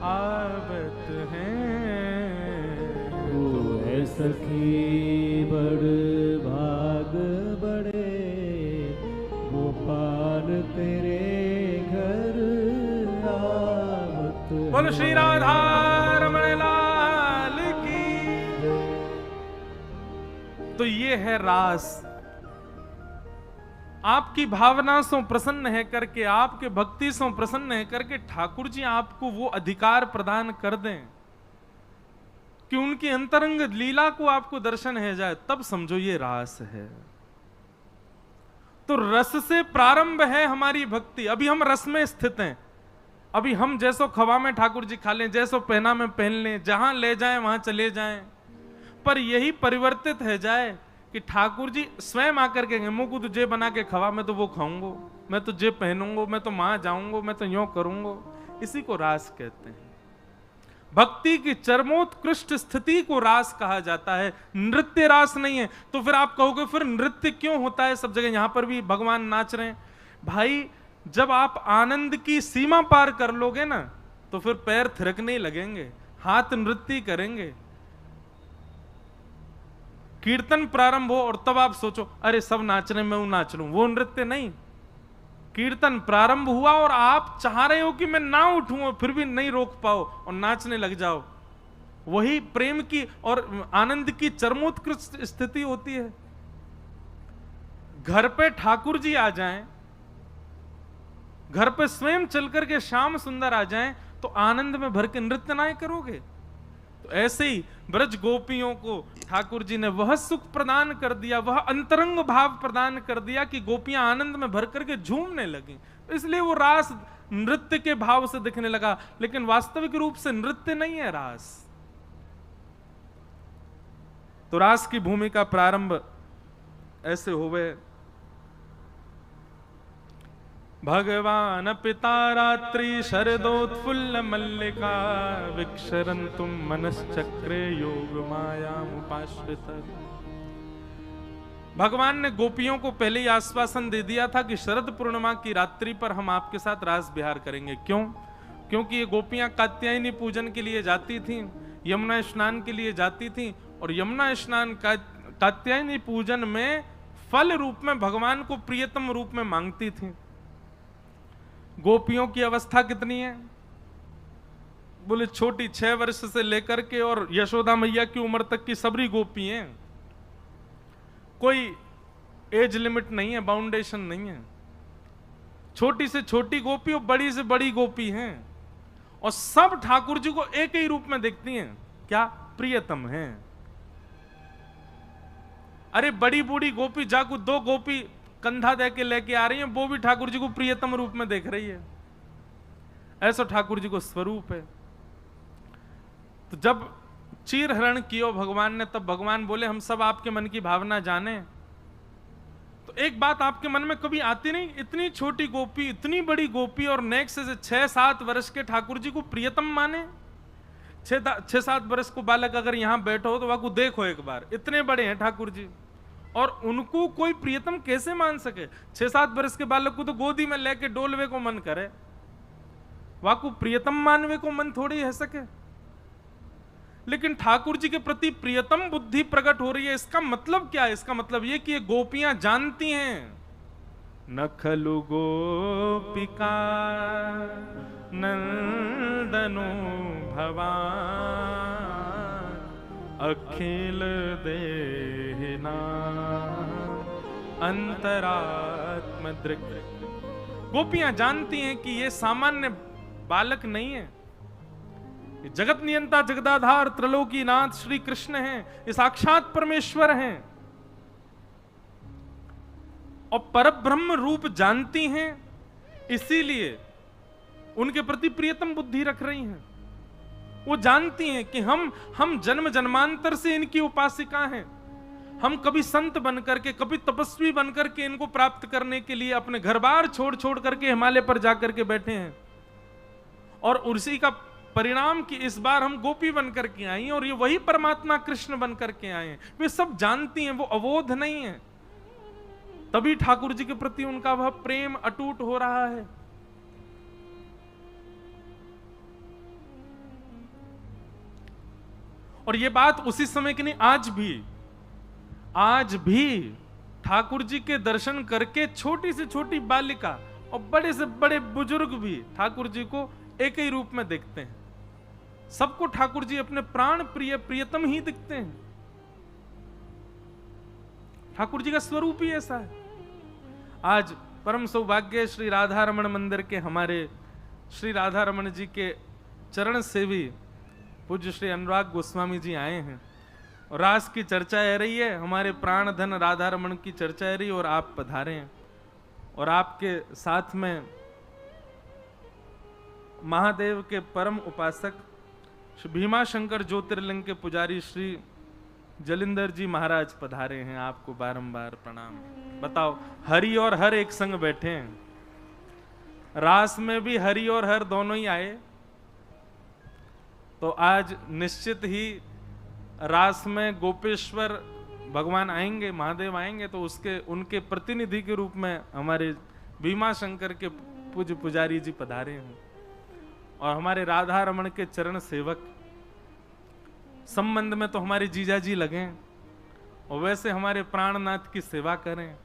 आवत हैं। तू है सखी बड़ भाग बड़े, गोपाल तेरे घर आवत है। बोलो श्री राधा रमण लाल की। तो ये है रास। आपकी भावना से प्रसन्न है करके, आपके भक्ति से प्रसन्न है करके ठाकुर जी आपको वो अधिकार प्रदान कर दें कि उनकी अंतरंग लीला को आपको दर्शन है जाए, तब समझो ये रास है। तो रस से प्रारंभ है हमारी भक्ति। अभी हम रस में स्थित हैं, अभी हम जैसो खवा में ठाकुर जी खा लें, जैसो पहना में पहन लें, जहां ले जाएं वहां चले जाएं, पर यही परिवर्तित है जाए कि ठाकुर जी स्वयं आकर के मुंह को तुझे बना के खवा, मैं तो वो खाऊंगा, मैं तो जे पहनूंगा, मैं तो वहां जाऊंगा, मैं तो यूं करूंगा। इसी को रास कहते हैं। भक्ति की चरमोत्कृष्ट स्थिति को रास कहा जाता है, नृत्य रास नहीं है। तो फिर आप कहोगे फिर नृत्य क्यों होता है सब जगह, यहां पर भी भगवान नाच रहे हैं। भाई जब आप आनंद की सीमा पार कर लोगे ना, तो फिर पैर थिरकने लगेंगे, हाथ नृत्य करेंगे। कीर्तन प्रारंभ हो और तब आप सोचो अरे सब नाच रहे, मैं वो नाच लूं, वो नृत्य नहीं। कीर्तन प्रारंभ हुआ और आप चाह रहे हो कि मैं ना उठूं और फिर भी नहीं रोक पाओ और नाचने लग जाओ, वही प्रेम की और आनंद की चरमोत्कृष्ट स्थिति होती है। घर पे ठाकुर जी आ जाएं, घर पे स्वयं चल करके श्याम सुंदर आ जाएं, तो आनंद में भर के नृत्य ना करोगे। तो ऐसे ही ब्रज गोपियों को ठाकुर जी ने वह सुख प्रदान कर दिया, वह अंतरंग भाव प्रदान कर दिया कि गोपियां आनंद में भर करके झूमने लगी। तो इसलिए वो रास नृत्य के भाव से दिखने लगा, लेकिन वास्तविक रूप से नृत्य नहीं है रास। तो रास की भूमिका प्रारंभ ऐसे हुए। भगवान पिता रात्रि शरदोत्फुल्ल मल्लिका विक्षरन्तुं मनश्चक्रे योग मायामुपाश्रित। भगवान ने गोपियों को पहले ही आश्वासन दे दिया था कि शरद पूर्णिमा की रात्रि पर हम आपके साथ रास विहार करेंगे। क्यों? क्योंकि ये गोपियां कात्यायनी पूजन के लिए जाती थीं, यमुना स्नान के लिए जाती थीं, और यमुना स्नान कात्यायनी पूजन में फल रूप में भगवान को प्रियतम रूप में मांगती थीं। गोपियों की अवस्था कितनी है? बोले छोटी 6 वर्ष से लेकर के और यशोदा मैया की उम्र तक की सबरी गोपी हैं। कोई एज लिमिट नहीं है, बाउंडेशन नहीं है। छोटी से छोटी गोपी और बड़ी से बड़ी गोपी हैं, और सब ठाकुर जी को एक ही रूप में देखती हैं, क्या? प्रियतम हैं। अरे बड़ी बूढ़ी गोपी जाकू 2 गोपी कंधा दे के लेके आ रही है, वो भी ठाकुर जी को प्रियतम रूप में देख रही है। ऐसा ठाकुर जी को स्वरूप है। तो जब चीर हरण कियो भगवान ने, तब भगवान बोले हम सब आपके मन की भावना जाने। तो एक बात आपके मन में कभी आती नहीं, इतनी छोटी गोपी, इतनी बड़ी गोपी, और नेक्स्ट से 6-7 वर्ष के ठाकुर जी को प्रियतम माने। 6-7 वर्ष को बालक अगर यहां बैठो तो वाकू देखो एक बार, इतने बड़े हैं ठाकुर जी, और उनको कोई प्रियतम कैसे मान सके? 6-7 वर्ष के बालक को तो गोदी में लेके डोलवे को मन करे, वाकू प्रियतम मानवे को मन थोड़ी है सके। लेकिन ठाकुर जी के प्रति प्रियतम बुद्धि प्रकट हो रही है। इसका मतलब क्या है? इसका मतलब ये कि ये गोपियां जानती हैं, न खलु गोपिका नंदनो भवान अखिल देहिना अंतरात्म दृक्। गोपियां जानती हैं कि ये सामान्य बालक नहीं है, ये जगत नियंता जगदाधार त्रिलोकीनाथ श्री कृष्ण हैं, ये साक्षात परमेश्वर हैं, और परब्रह्म रूप जानती हैं, इसीलिए उनके प्रति प्रियतम बुद्धि रख रही हैं। वो जानती हैं कि हम जन्म जन्मांतर से इनकी उपासिका हैं। हम कभी संत बनकर के, कभी तपस्वी बनकर के इनको प्राप्त करने के लिए अपने घर बार छोड़ छोड़ करके हिमालय पर जाकर के बैठे हैं, और उसी का परिणाम कि इस बार हम गोपी बनकर के आई हैं और ये वही परमात्मा कृष्ण बनकर के आए हैं। वे सब जानती हैं, वो अबोध नहीं है। तभी ठाकुर जी के प्रति उनका वह प्रेम अटूट हो रहा है। और ये बात उसी समय की नहीं, आज भी ठाकुर जी के दर्शन करके छोटी से छोटी बालिका और बड़े से बड़े बुजुर्ग भी ठाकुर जी को एक ही रूप में देखते हैं। सबको ठाकुर जी अपने प्राण प्रिय प्रियतम ही दिखते हैं। ठाकुर जी का स्वरूप ही ऐसा है। आज परम सौभाग्य श्री राधा रमण मंदिर के हमारे श्री राधा रमण जी के चरण सेवी पूज्य श्री अनुराग गोस्वामी जी आए हैं, और रास की चर्चा है रही है, हमारे प्राण धन राधा रमण की चर्चा है रही, और आप पधारे हैं, और आपके साथ में महादेव के परम उपासक श्री भीमाशंकर ज्योतिर्लिंग के पुजारी श्री जलिंदर जी महाराज पधारे हैं, आपको बारंबार प्रणाम। बताओ, हरि और हर एक संग बैठे हैं। रास में भी हरि और हर दोनों ही आए, तो आज निश्चित ही रास में गोपेश्वर भगवान आएंगे, महादेव आएंगे, तो उसके उनके प्रतिनिधि के रूप में हमारे भीमाशंकर के पूज्य पुजारी जी पधारे हैं और हमारे राधा रमण के चरण सेवक। संबंध में तो हमारे जीजा जी लगे और वैसे हमारे प्राणनाथ की सेवा करें,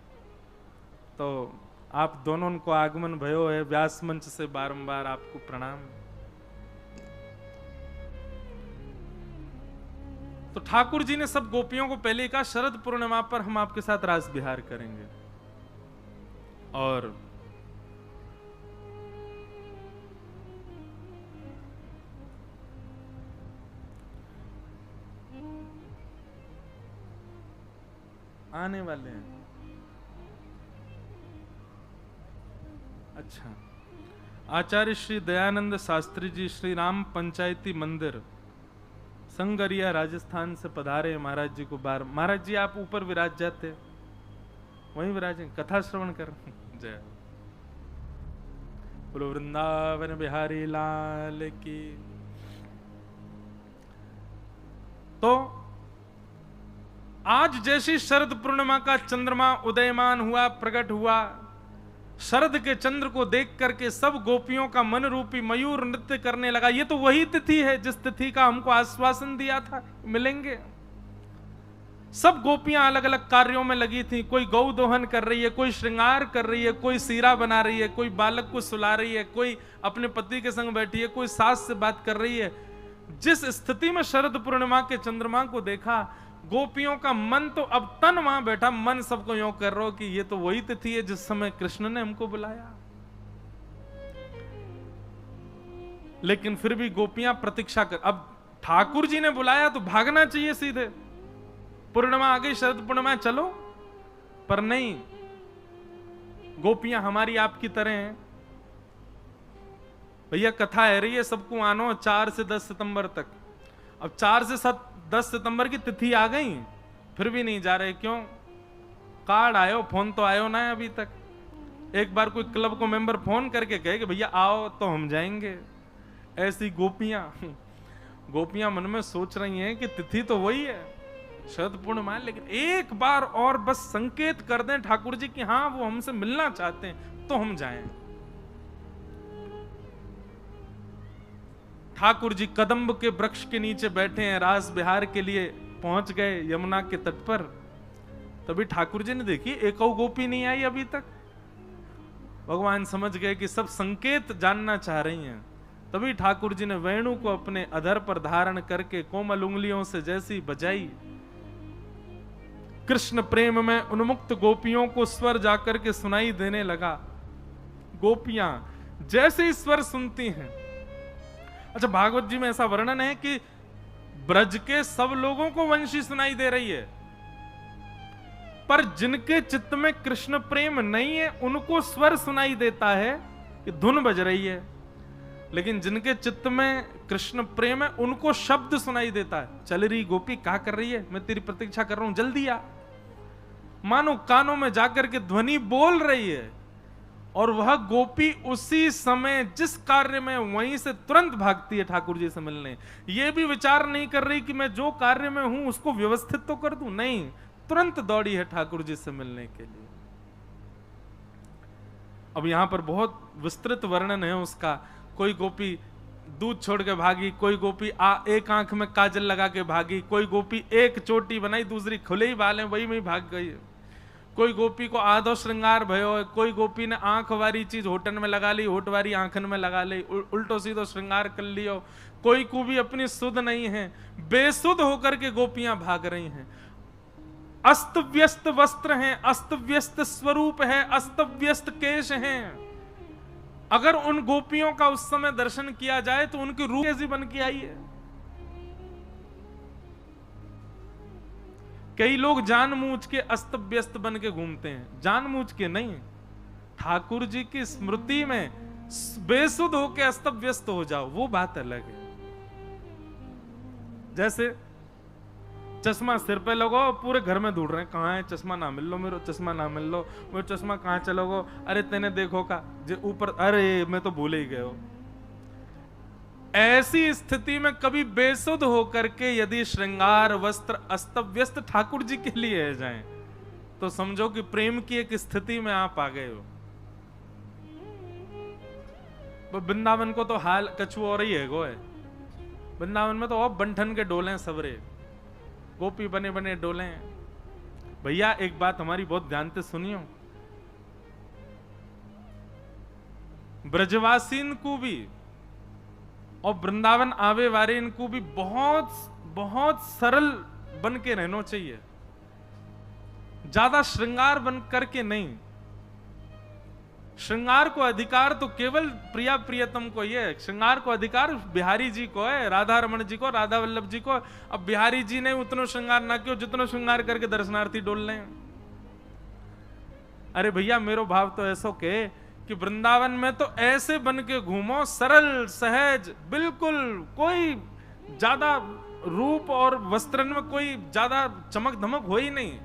तो आप दोनों को आगमन भयो है। व्यास मंच से बारंबार आपको प्रणाम। तो ठाकुर जी ने सब गोपियों को पहले कहा, शरद पूर्णिमा पर हम आपके साथ रास विहार करेंगे। और आने वाले हैं। अच्छा, आचार्य श्री दयानंद शास्त्री जी श्री राम पंचायती मंदिर संगरिया राजस्थान से पधारे। महाराज जी को बार, महाराज जी आप ऊपर विराज जाते, वहीं विराजे, कथा श्रवण कर। जय बोलो वृंदावन बिहारी लाल की। तो आज जैसी शरद पूर्णिमा का चंद्रमा उदयमान हुआ, प्रकट हुआ, शरद के चंद्र को देख करके सब गोपियों का मन रूपी मयूर नृत्य करने लगा। ये तो वही तिथि है जिस तिथि का हमको आश्वासन दिया था मिलेंगे। सब गोपियां अलग अलग कार्यों में लगी थी। कोई गौ दोहन कर रही है, कोई श्रृंगार कर रही है, कोई सीरा बना रही है, कोई बालक को सुला रही है, कोई अपने पति के संग बैठी है, कोई सास से बात कर रही है। जिस स्थिति में शरद पूर्णिमा के चंद्रमा को देखा, गोपियों का मन तो अब तन वहां बैठा, मन सबको यूं कर रहा हो कि ये तो वही तिथि है जिस समय कृष्ण ने हमको बुलाया। लेकिन फिर भी गोपियां प्रतीक्षा कर, अब ठाकुर जी ने बुलाया तो भागना चाहिए सीधे, पूर्णिमा आ गई, शरद पूर्णिमा चलो, पर नहीं। गोपियां हमारी आपकी तरह हैं। भैया कथा है रही है, सबको आनो 4 से 10 सितंबर तक। अब 4 से 10 सितंबर की तिथि आ गई, फिर भी नहीं जा रहे, क्यों? कार्ड आयो, फोन तो आयो ना है अभी तक। एक बार कोई क्लब को मेंबर फोन करके कहे कि भैया आओ तो हम जाएंगे। ऐसी गोपियां मन में सोच रही हैं कि तिथि तो वही है, शरद पूर्णिमा, लेकिन एक बार और बस संकेत कर दें ठाकुर जी कि हाँ वो हमसे मिलना चाहते हैं तो हम जाएं। ठाकुर जी कदम्ब के वृक्ष के नीचे बैठे हैं, रास बिहार के लिए पहुंच गए यमुना के तट पर। तभी ठाकुर जी ने देखी एक और गोपी नहीं आई अभी तक। भगवान समझ गए कि सब संकेत जानना चाह रही हैं। तभी ठाकुर जी ने वेणु को अपने अधर पर धारण करके कोमल उंगलियों से जैसी बजाई, कृष्ण प्रेम में उन्मुक्त गोपियों को स्वर जाकर के सुनाई देने लगा। गोपियां जैसे ही स्वर सुनती हैं, अच्छा भागवत जी में ऐसा वर्णन है कि ब्रज के सब लोगों को वंशी सुनाई दे रही है, पर जिनके चित्त में कृष्ण प्रेम नहीं है उनको स्वर सुनाई देता है कि धुन बज रही है, लेकिन जिनके चित्त में कृष्ण प्रेम है उनको शब्द सुनाई देता है। चल रही गोपी क्या कर रही है, मैं तेरी प्रतीक्षा कर रहा हूं, जल्दी आ। मानो कानों में जाकर के ध्वनि बोल रही है, और वह गोपी उसी समय जिस कार्य में वहीं से तुरंत भागती है ठाकुर जी से मिलने। यह भी विचार नहीं कर रही कि मैं जो कार्य में हूं उसको व्यवस्थित तो कर दूं, नहीं, तुरंत दौड़ी है ठाकुर जी से मिलने के लिए। अब यहां पर बहुत विस्तृत वर्णन है उसका। कोई गोपी दूध छोड़ के भागी, कोई गोपी एक आंख में काजल लगा के भागी, कोई गोपी एक चोटी बनाई, दूसरी खुले ही बाल हैं वही में भाग गई, कोई गोपी को आधो श्रृंगार भयो है, कोई गोपी ने आंख वाली चीज होठन में लगा ली, होठ वाली आंखन में लगा ली, उल्टो सीधो श्रृंगार कर लियो। कोई को भी अपनी सुध नहीं है, बेसुध होकर के गोपियां भाग रही हैं। अस्त व्यस्त वस्त्र हैं, अस्त व्यस्त स्वरूप है, अस्त व्यस्त केश हैं। अगर उन गोपियों का उस समय दर्शन किया जाए तो उनकी रूह कैसी बन के आई है। कई लोग जानबूझ के अस्त व्यस्त बन के घूमते हैं, जानबूझ के नहीं। ठाकुर जी की स्मृति में बेसुध होके अस्त व्यस्त हो जाओ, वो बात अलग है। जैसे चश्मा सिर पे लगाओ, पूरे घर में ढूंढ रहे हैं कहाँ है चश्मा, ना मिल लो मेरे चश्मा, ना मिल लो मेरे चश्मा, कहाँ चलोगो, अरे तेने देखो का जो ऊपर, अरे मैं तो भूल ही गए हो। ऐसी स्थिति में कभी बेसुध होकर के यदि श्रृंगार वस्त्र अस्त व्यस्त ठाकुर जी के लिए है जाएं, तो समझो कि प्रेम की एक स्थिति में आप आ गए हो। वृंदावन को तो हाल कछु और ही है गो है। वृंदावन में तो और बंठन के डोले हैं सबरे, गोपी बने बने डोले हैं। भैया एक बात हमारी बहुत ध्यान से सुनियो, ब्रजवासीन को भी और वृंदावन आवे वाले इनको भी बहुत बहुत सरल बन के रहना चाहिए, ज्यादा श्रृंगार बन करके नहीं। श्रृंगार को अधिकार तो केवल प्रिया प्रियतम को ही है, श्रृंगार को अधिकार बिहारी जी को है, राधा रमन जी को, राधा वल्लभ जी को। अब बिहारी जी ने उतना श्रृंगार ना क्यों जितना श्रृंगार करके दर्शनार्थी डोल रहे हैं। अरे भैया मेरो भाव तो ऐसो के कि वृंदावन में तो ऐसे बन के घूमो, सरल सहज, बिल्कुल कोई ज्यादा रूप और वस्त्रन में कोई ज्यादा चमक धमक हो ही नहीं।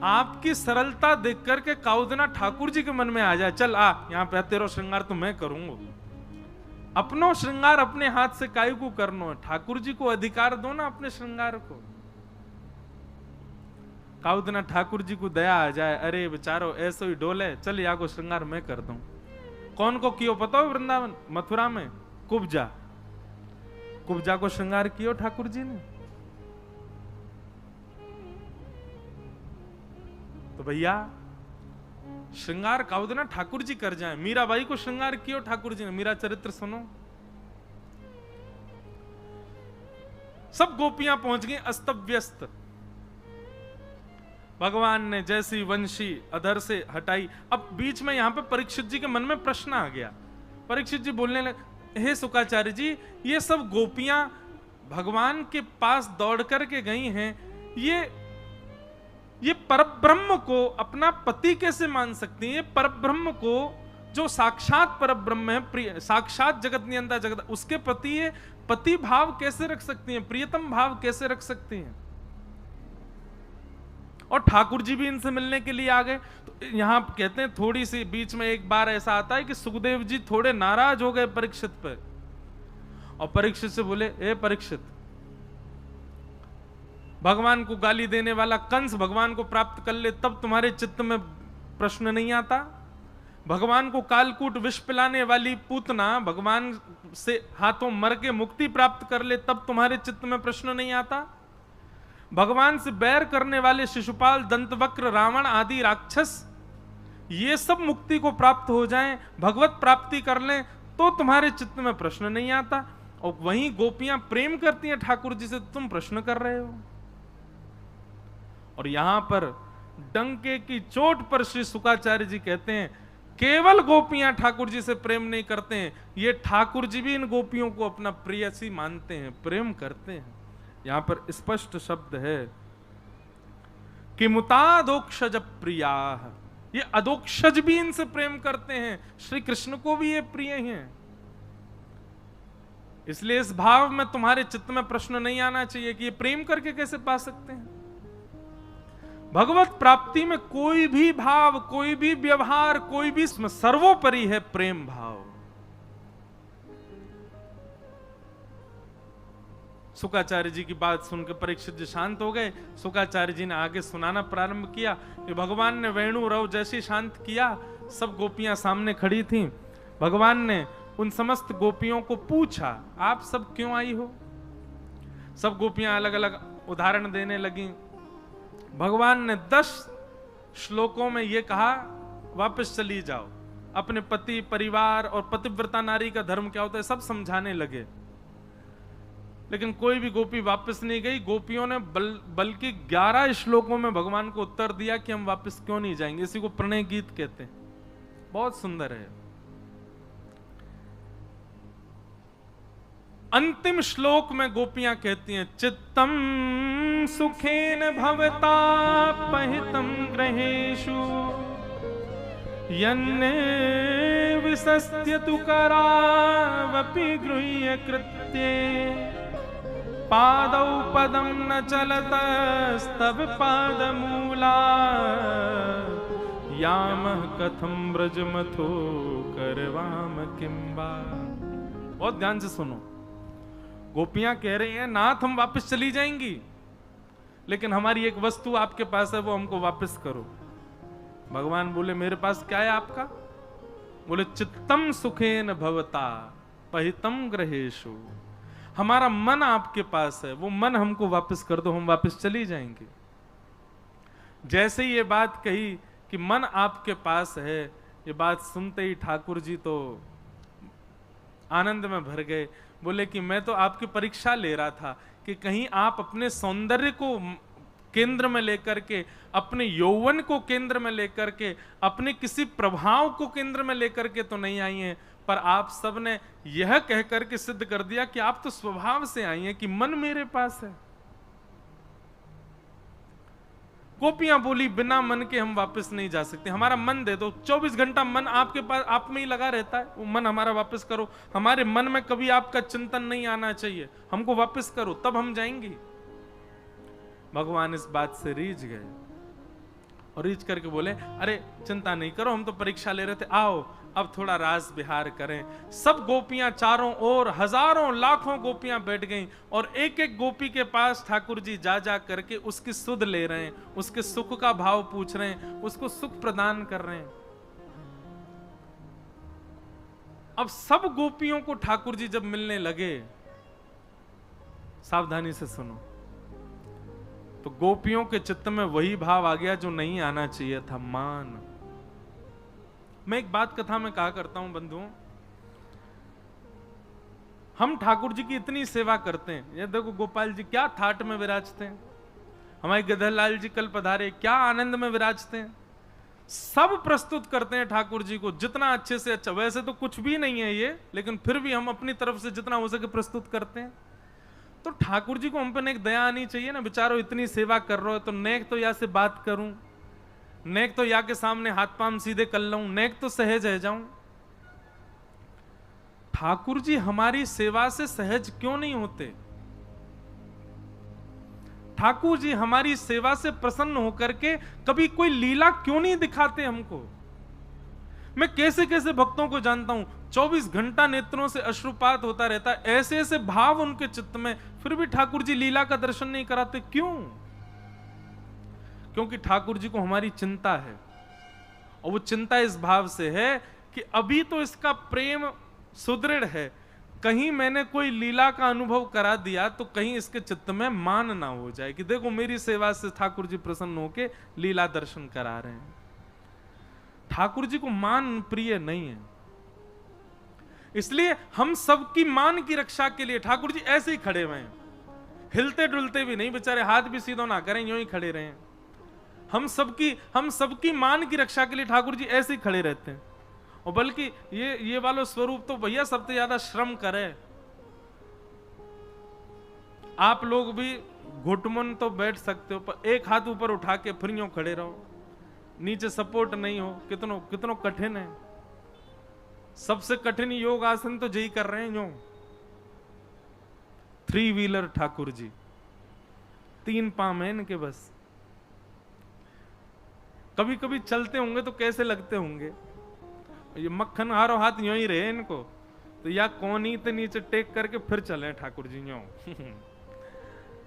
आपकी सरलता देख करके काउदना ठाकुर जी के मन में आ जाए, चल आ यहाँ पे तेरा श्रृंगार तो मैं करूंगा। अपनो श्रृंगार अपने हाथ से कायू को करनो है, ठाकुर जी को अधिकार दो ना अपने श्रृंगार को। काउदना ठाकुर जी को दया आ जाए, अरे बेचारो ऐसो ही डोले, चल यहाँ को श्रृंगार मैं कर दूं। कौन को कियो पता हो वृंदावन मथुरा में? कुब्जा, कुब्जा को श्रृंगार कियो ठाकुर जी ने। तो भैया श्रृंगार काउदना ठाकुर जी कर जाए। मीराबाई को श्रृंगार कियो ठाकुर जी ने, मीरा चरित्र सुनो। सब गोपियां पहुंच गई अस्त व्यस्त, भगवान ने जैसी वंशी अधर से हटाई। अब बीच में यहां पे परीक्षित जी के मन में प्रश्न आ गया। परीक्षित जी बोलने लगे, हे सुकाचार्य जी, ये सब गोपियां भगवान के पास दौड़ करके गई हैं, ये परब्रह्म को अपना पति कैसे मान सकती हैं? ये परब्रह्म को जो साक्षात परब्रह्म है, प्रिय साक्षात जगत नियंता जगत, उसके प्रति ये पति भाव कैसे रख सकती हैं, प्रियतम भाव कैसे रख सकती हैं? और ठाकुर जी भी इनसे मिलने के लिए आ गए। तो यहां कहते हैं थोड़ी सी बीच में एक बार ऐसा आता है कि सुखदेव जी थोड़े नाराज हो गए परीक्षित पर, और परीक्षित से बोले, ए परीक्षित, भगवान को गाली देने वाला कंस भगवान को प्राप्त कर ले तब तुम्हारे चित्त में प्रश्न नहीं आता? भगवान को कालकूट विष पिलाने वाली पूतना भगवान से हाथों मर के मुक्ति प्राप्त कर ले तब तुम्हारे चित्त में प्रश्न नहीं आता? भगवान से बैर करने वाले शिशुपाल, दंतवक्र, रावण आदि राक्षस ये सब मुक्ति को प्राप्त हो जाएं, भगवत प्राप्ति कर लें तो तुम्हारे चित्त में प्रश्न नहीं आता। और वहीं गोपियां प्रेम करती हैं ठाकुर जी से, तुम प्रश्न कर रहे हो। और यहां पर डंके की चोट पर श्री शुकाचार्य जी कहते हैं, केवल गोपियां ठाकुर जी से प्रेम नहीं करते हैं, ये ठाकुर जी भी इन गोपियों को अपना प्रियसी मानते हैं, प्रेम करते हैं। यहां पर स्पष्ट शब्द है कि मुतादोक्षज प्रिया, ये अदोक्षज भी इनसे प्रेम करते हैं, श्री कृष्ण को भी ये प्रिय हैं। इसलिए इस भाव में तुम्हारे चित्त में प्रश्न नहीं आना चाहिए कि ये प्रेम करके कैसे पा सकते हैं। भगवत प्राप्ति में कोई भी भाव, कोई भी व्यवहार, कोई भी सर्वोपरि है प्रेम भाव। शुकाचार्य जी की बात सुनकर परीक्षित जी शांत हो गए। शुकाचार्य जी ने आगे सुनाना प्रारंभ किया कि भगवान ने वेणु रव जैसे शांत किया, सब गोपियां सामने खड़ी थीं। भगवान ने उन समस्त गोपियों को पूछा, आप सब क्यों आई हो? सब गोपियां अलग अलग उदाहरण देने लगी। भगवान ने 10 श्लोकों में यह कहा, वापस चली जाओ, अपने पति, परिवार और पतिव्रता नारी का धर्म क्या होता है सब समझाने लगे। लेकिन कोई भी गोपी वापस नहीं गई। गोपियों ने बल्कि 11 श्लोकों में भगवान को उत्तर दिया कि हम वापस क्यों नहीं जाएंगे। इसी को प्रणय गीत कहते हैं, बहुत सुंदर है। अंतिम श्लोक में गोपियां कहती हैं, चित्तम सुखेन भवता पहितम ग्रहेषु यन्ने विसस्त्य तु करावपि गृह्य कृत्ये पादौ पदं न चलतस्तव पादमूला यामः कथं व्रजमथो करवाम किंबा। बहुत ध्यान से सुनो, गोपियां कह रही हैं नाथ हम वापस चली जाएंगी, लेकिन हमारी एक वस्तु आपके पास है, वो हमको वापस करो। भगवान बोले मेरे पास क्या है आपका? बोले चित्तम सुखेन भवता पहितम ग्रहेशु। हमारा मन आपके पास है, वो मन हमको वापस कर दो, हम वापस चली जाएंगे। जैसे ही ये बात कही कि मन आपके पास है, ये बात सुनते ही ठाकुर जी तो आनंद में भर गए। बोले कि मैं तो आपकी परीक्षा ले रहा था कि कहीं आप अपने सौंदर्य को केंद्र में लेकर के, अपने यौवन को केंद्र में लेकर के, अपने किसी प्रभाव को केंद्र में लेकर के तो नहीं आई हैं, पर आप सबने यह कहकर के सिद्ध कर दिया कि आप तो स्वभाव से आई हैं कि मन मेरे पास है। गोपियां बोली बिना मन के हम वापस नहीं जा सकते, हमारा मन दे दो। 24 घंटा मन आपके पास, आप में ही लगा रहता है, वो मन हमारा वापस करो। हमारे मन में कभी आपका चिंतन नहीं आना चाहिए, हमको वापस करो, तब हम जाएंगे। भगवान इस बात से रीझ गए और रीझ करके बोले अरे चिंता नहीं करो, हम तो परीक्षा ले रहे थे, आओ अब थोड़ा रास विहार करें। सब गोपियां चारों ओर हजारों लाखों गोपियां बैठ गईं और एक एक गोपी के पास ठाकुर जी जा जा करके उसकी सुध ले रहे हैं, उसके सुख का भाव पूछ रहे हैं, उसको सुख प्रदान कर रहे हैं। अब सब गोपियों को ठाकुर जी जब मिलने लगे, सावधानी से सुनो, तो गोपियों के चित्त में वही भाव आ गया जो नहीं आना चाहिए था, मान। मैं एक बात कथा में कहा करता हूं बंधुओं, हम ठाकुर जी की इतनी सेवा करते हैं। ये देखो गोपाल जी क्या थाट में विराजते हैं, हमारे गधरलाल जी कल पधारे क्या आनंद में विराजते हैं। सब प्रस्तुत करते हैं ठाकुर जी को जितना अच्छे से अच्छा। वैसे तो कुछ भी नहीं है ये, लेकिन फिर भी हम अपनी तरफ से जितना हो सके प्रस्तुत करते हैं। तो ठाकुर जी को हम पे एक दया आनी चाहिए ना, बेचारो इतनी सेवा कर रहे हो, तो नेक तो या से बात करूं, नेक तो या के सामने हाथ पांव सीधे कर लूं, नेक तो सहज रह जाऊं। ठाकुर जी हमारी सेवा से सहज क्यों नहीं होते? ठाकुर जी हमारी सेवा से प्रसन्न होकर के कभी कोई लीला क्यों नहीं दिखाते हमको? मैं कैसे कैसे भक्तों को जानता हूं, 24 घंटा नेत्रों से अश्रुपात होता रहता है, ऐसे ऐसे भाव उनके चित्त में, फिर भी ठाकुर जी लीला का दर्शन नहीं कराते। क्यों? क्योंकि ठाकुर जी को हमारी चिंता है, और वो चिंता इस भाव से है कि अभी तो इसका प्रेम सुदृढ़ है, कहीं मैंने कोई लीला का अनुभव करा दिया तो कहीं इसके चित्त में मान ना हो जाए कि देखो मेरी सेवा से ठाकुर जी प्रसन्न होके लीला दर्शन करा रहे हैं। ठाकुर जी को मान प्रिय नहीं है, इसलिए हम सबकी मान की रक्षा के लिए ठाकुर जी ऐसे ही खड़े हुए हैं, हिलते डुलते भी नहीं, बेचारे हाथ भी सीधा ना करें, यूं ही खड़े रहे। हम सबकी मान की रक्षा के लिए ठाकुर जी ऐसे ही खड़े रहते हैं। और बल्कि ये वाला स्वरूप तो भैया सबसे ज्यादा श्रम करे। आप लोग भी घुटमन तो बैठ सकते हो, पर एक हाथ ऊपर उठा के फिर यूं खड़े रहो, नीचे सपोर्ट नहीं हो, कितनो कठिन है। सबसे कठिन योग आसन तो यही कर रहे हैं जो 3 व्हीलर ठाकुर जी, 3 पांव है इनके बस। कभी कभी चलते होंगे तो कैसे लगते होंगे, ये मक्खन हारो हाथ यूं ही रहे इनको, तो या कोनी ते नीचे टेक करके फिर चले ठाकुर जी यूं।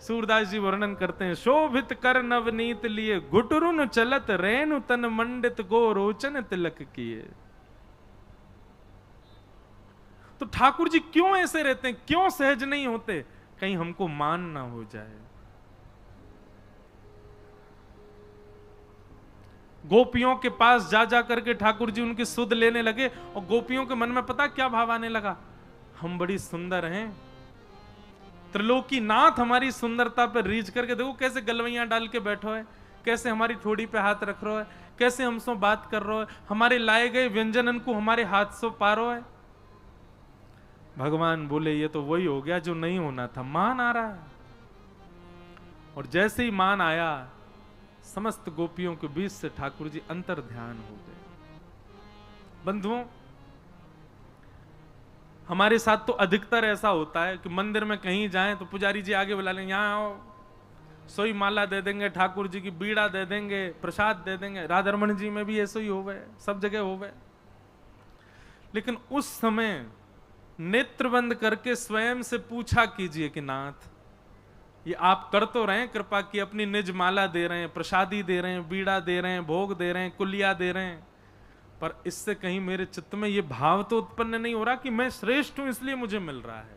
सूरदास जी वर्णन करते हैं, शोभित कर नवनीत लिए घुटरुन चलत रेणु तन मंडित गो रोचन तिलक किए। तो ठाकुर जी क्यों ऐसे रहते हैं, क्यों सहज नहीं होते? कहीं हमको मान ना हो जाए। गोपियों के पास जा जा करके ठाकुर जी उनकी सुध लेने लगे, और गोपियों के मन में पता क्या भाव आने लगा, हम बड़ी सुंदर हैं, त्रिलोकी नाथ हमारी सुंदरता पर रीझ करके देखो कैसे गलवैयां डाल के बैठो है, कैसे हमारी ठोड़ी पे हाथ रख रहा है, कैसे हमसे बात कर रहा है, हमारे लाए गए व्यंजनन को हमारे हाथ से पारो है। भगवान बोले ये तो वही हो गया जो नहीं होना था, मान आ रहा है। और जैसे ही मान आया, समस्त गोपियों के बीच से ठाकुर जी अंतर ध्यान हो गए। बंधुओं, हमारे साथ तो अधिकतर ऐसा होता है कि मंदिर में कहीं जाएं तो पुजारी जी आगे बुला लेंगे, यहाँ आओ, सोई माला दे देंगे, ठाकुर जी की बीड़ा दे देंगे, प्रसाद दे देंगे। राधारमण जी में भी ऐसे ही हो गए, सब जगह हो गए। लेकिन उस समय नेत्र बंद करके स्वयं से पूछा कीजिए कि नाथ, ये आप कर तो रहे हैं कृपा की, अपनी निज माला दे रहे हैं, प्रसादी दे रहे हैं, बीड़ा दे रहे हैं, भोग दे रहे हैं, कुलिया दे रहे हैं, पर इससे कहीं मेरे चित्त में ये भाव तो उत्पन्न नहीं हो रहा कि मैं श्रेष्ठ हूं इसलिए मुझे मिल रहा है।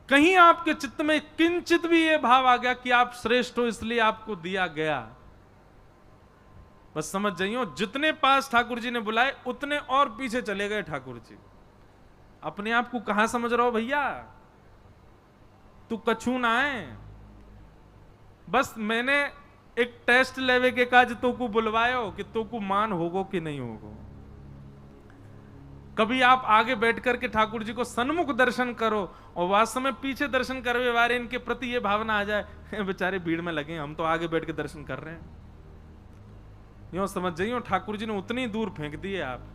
कहीं आपके चित्त में किंचित भी ये भाव आ गया कि आप श्रेष्ठ हो इसलिए आपको दिया गया, बस समझ जाइए जितने पास ठाकुर जी ने बुलाए उतने और पीछे चले गए ठाकुर जी। अपने आप को कहां समझ रहा हो भैया, तू कछू ना है, बस मैंने एक टेस्ट लेवे के काज तो को बुलवायो कि तो को मान होगो कि नहीं होगो। कभी आप आगे बैठ करके ठाकुर जी को सन्मुख दर्शन करो और वास्तव में पीछे दर्शन करवे वाले इनके प्रति ये भावना आ जाए, बेचारे भीड़ में लगे, हम तो आगे बैठ के दर्शन कर रहे हैं। यूं समझ जाइए ठाकुर जी ने उतनी दूर फेंक दिए आप।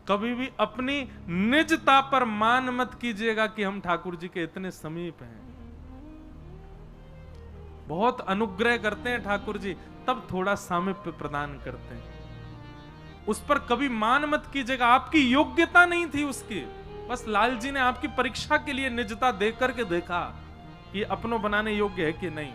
कभी भी अपनी निजता पर मान मत कीजिएगा कि हम ठाकुर जी के इतने समीप हैं। बहुत अनुग्रह करते हैं ठाकुर जी, तब थोड़ा सामीप्य प्रदान करते हैं। उस पर कभी मान मत कीजिएगा, आपकी योग्यता नहीं थी उसकी, बस लाल जी ने आपकी परीक्षा के लिए निजता देख करके देखा कि अपनों बनाने योग्य है कि नहीं।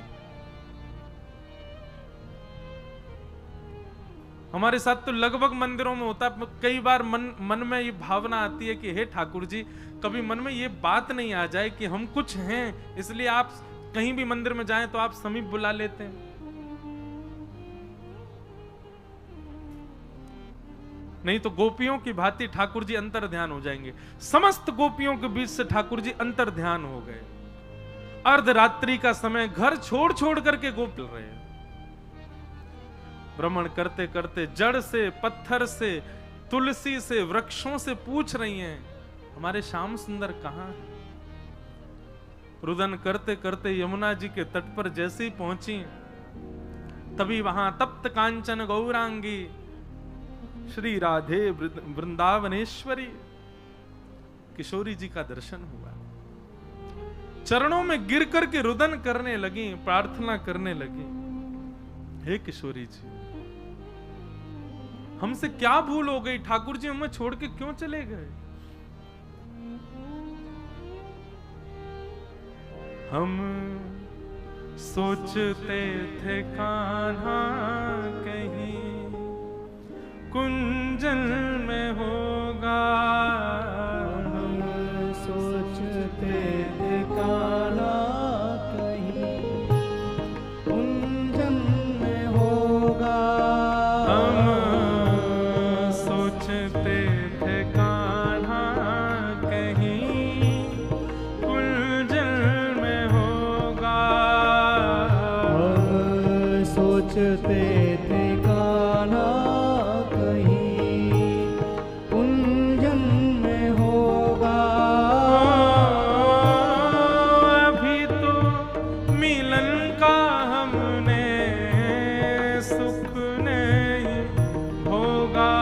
हमारे साथ तो लगभग मंदिरों में होता है, कई बार मन में ये भावना आती है कि हे ठाकुर जी, कभी मन में ये बात नहीं आ जाए कि हम कुछ हैं इसलिए आप कहीं भी मंदिर में जाएं तो आप समीप बुला लेते हैं। नहीं तो गोपियों की भांति ठाकुर जी अंतर ध्यान हो जाएंगे। समस्त गोपियों के बीच से ठाकुर जी अंतर ध्यान हो गए। अर्धरात्रि का समय, घर छोड़ छोड़ करके गोप चल रहे हैं, भ्रमण करते करते जड़ से, पत्थर से, तुलसी से, वृक्षों से पूछ रही हैं हमारे श्याम सुंदर कहां है। रुदन करते करते यमुना जी के तट पर जैसे ही पहुंची, तभी वहां तप्त कांचन गौरांगी श्री राधे वृंदावनेश्वरी किशोरी जी का दर्शन हुआ। चरणों में गिर करके रुदन करने लगी, प्रार्थना करने लगी, हे किशोरी जी, हमसे क्या भूल हो गई, ठाकुर जी हमें छोड़ के क्यों चले गए। हम सोचते थे कान्हा कहीं कुंजन में होगा, हम सोचते थे कान्हा कहीं कुंजन में होगा। हम सोचते थे कान्हा कहीं कुंजन में होगा। हम सोचते थे कान्हा कहीं कुंजन में होगा। अभी तो मिलन का हमने सुख नहीं होगा।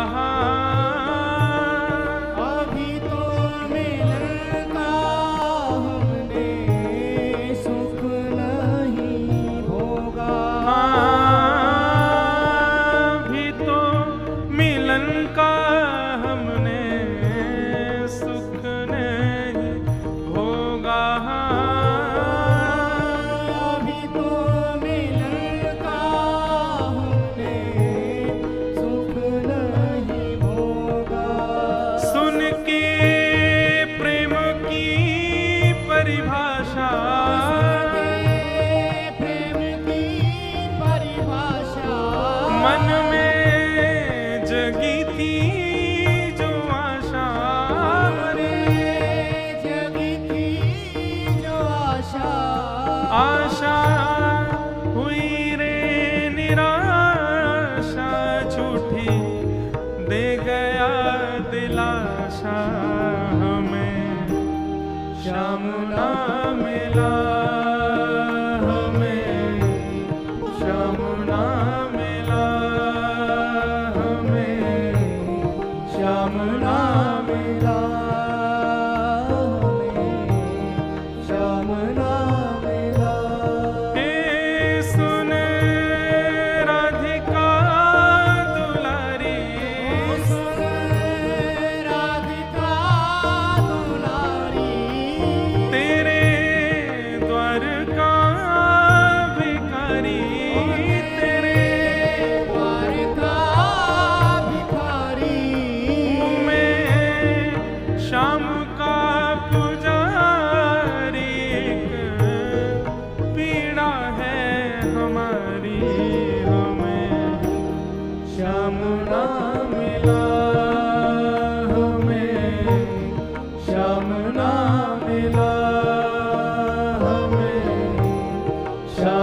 अभी तो मिलन का हमने सुख नहीं होगा। अभी तो मिलन का हमने सुख नहीं होगा। अभी तो मिलन का हमने सुख नहीं होगा। सुन के प्रेम की परिभाषा, प्रेम की परिभाषा मन में जगी थी जो आशा, जगी थी जो आशा। आशा हुई रे निराशा, झूठी दे गया दिलाशा, हमें श्याम ना मिला, हमें श्याम ना मिला, हमें श्याम ना मिला।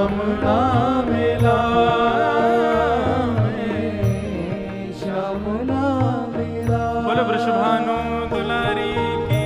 श्याम ना मिला श्याम ना मिला। बोलो वृषभानु दुलारी की।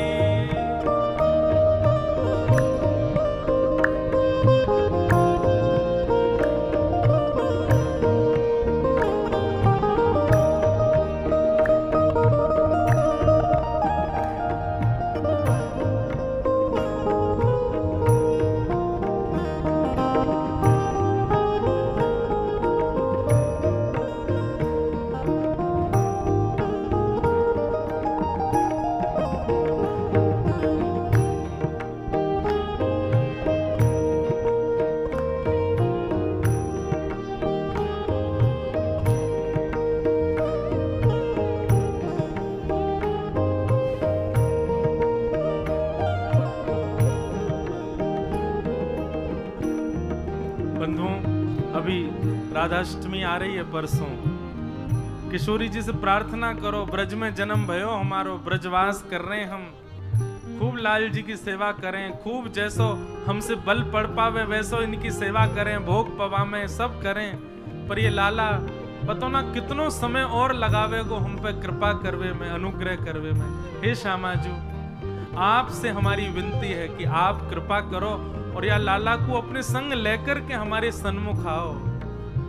बंधुओं, अभी राधाष्टमी आ रही है परसों। किशोरी जी से प्रार्थना करो, ब्रज में जन्म भयो हमारो, ब्रजवास कर रहे हम, खूब लाल जी की सेवा करें, खूब जैसो हमसे बल पड़ पावे वैसो इनकी सेवा करें, भोग पवा में सब करें। पर ये लाला पतो ना कितनो समय और लगावे को हम पे कृपा करवे में, अनुग्रह करवे में। हे श्यामाजू, आपसे हमारी विनती है कि आप कृपा करो और या लाला को अपने संग लेकर के हमारे सन्मुख आओ,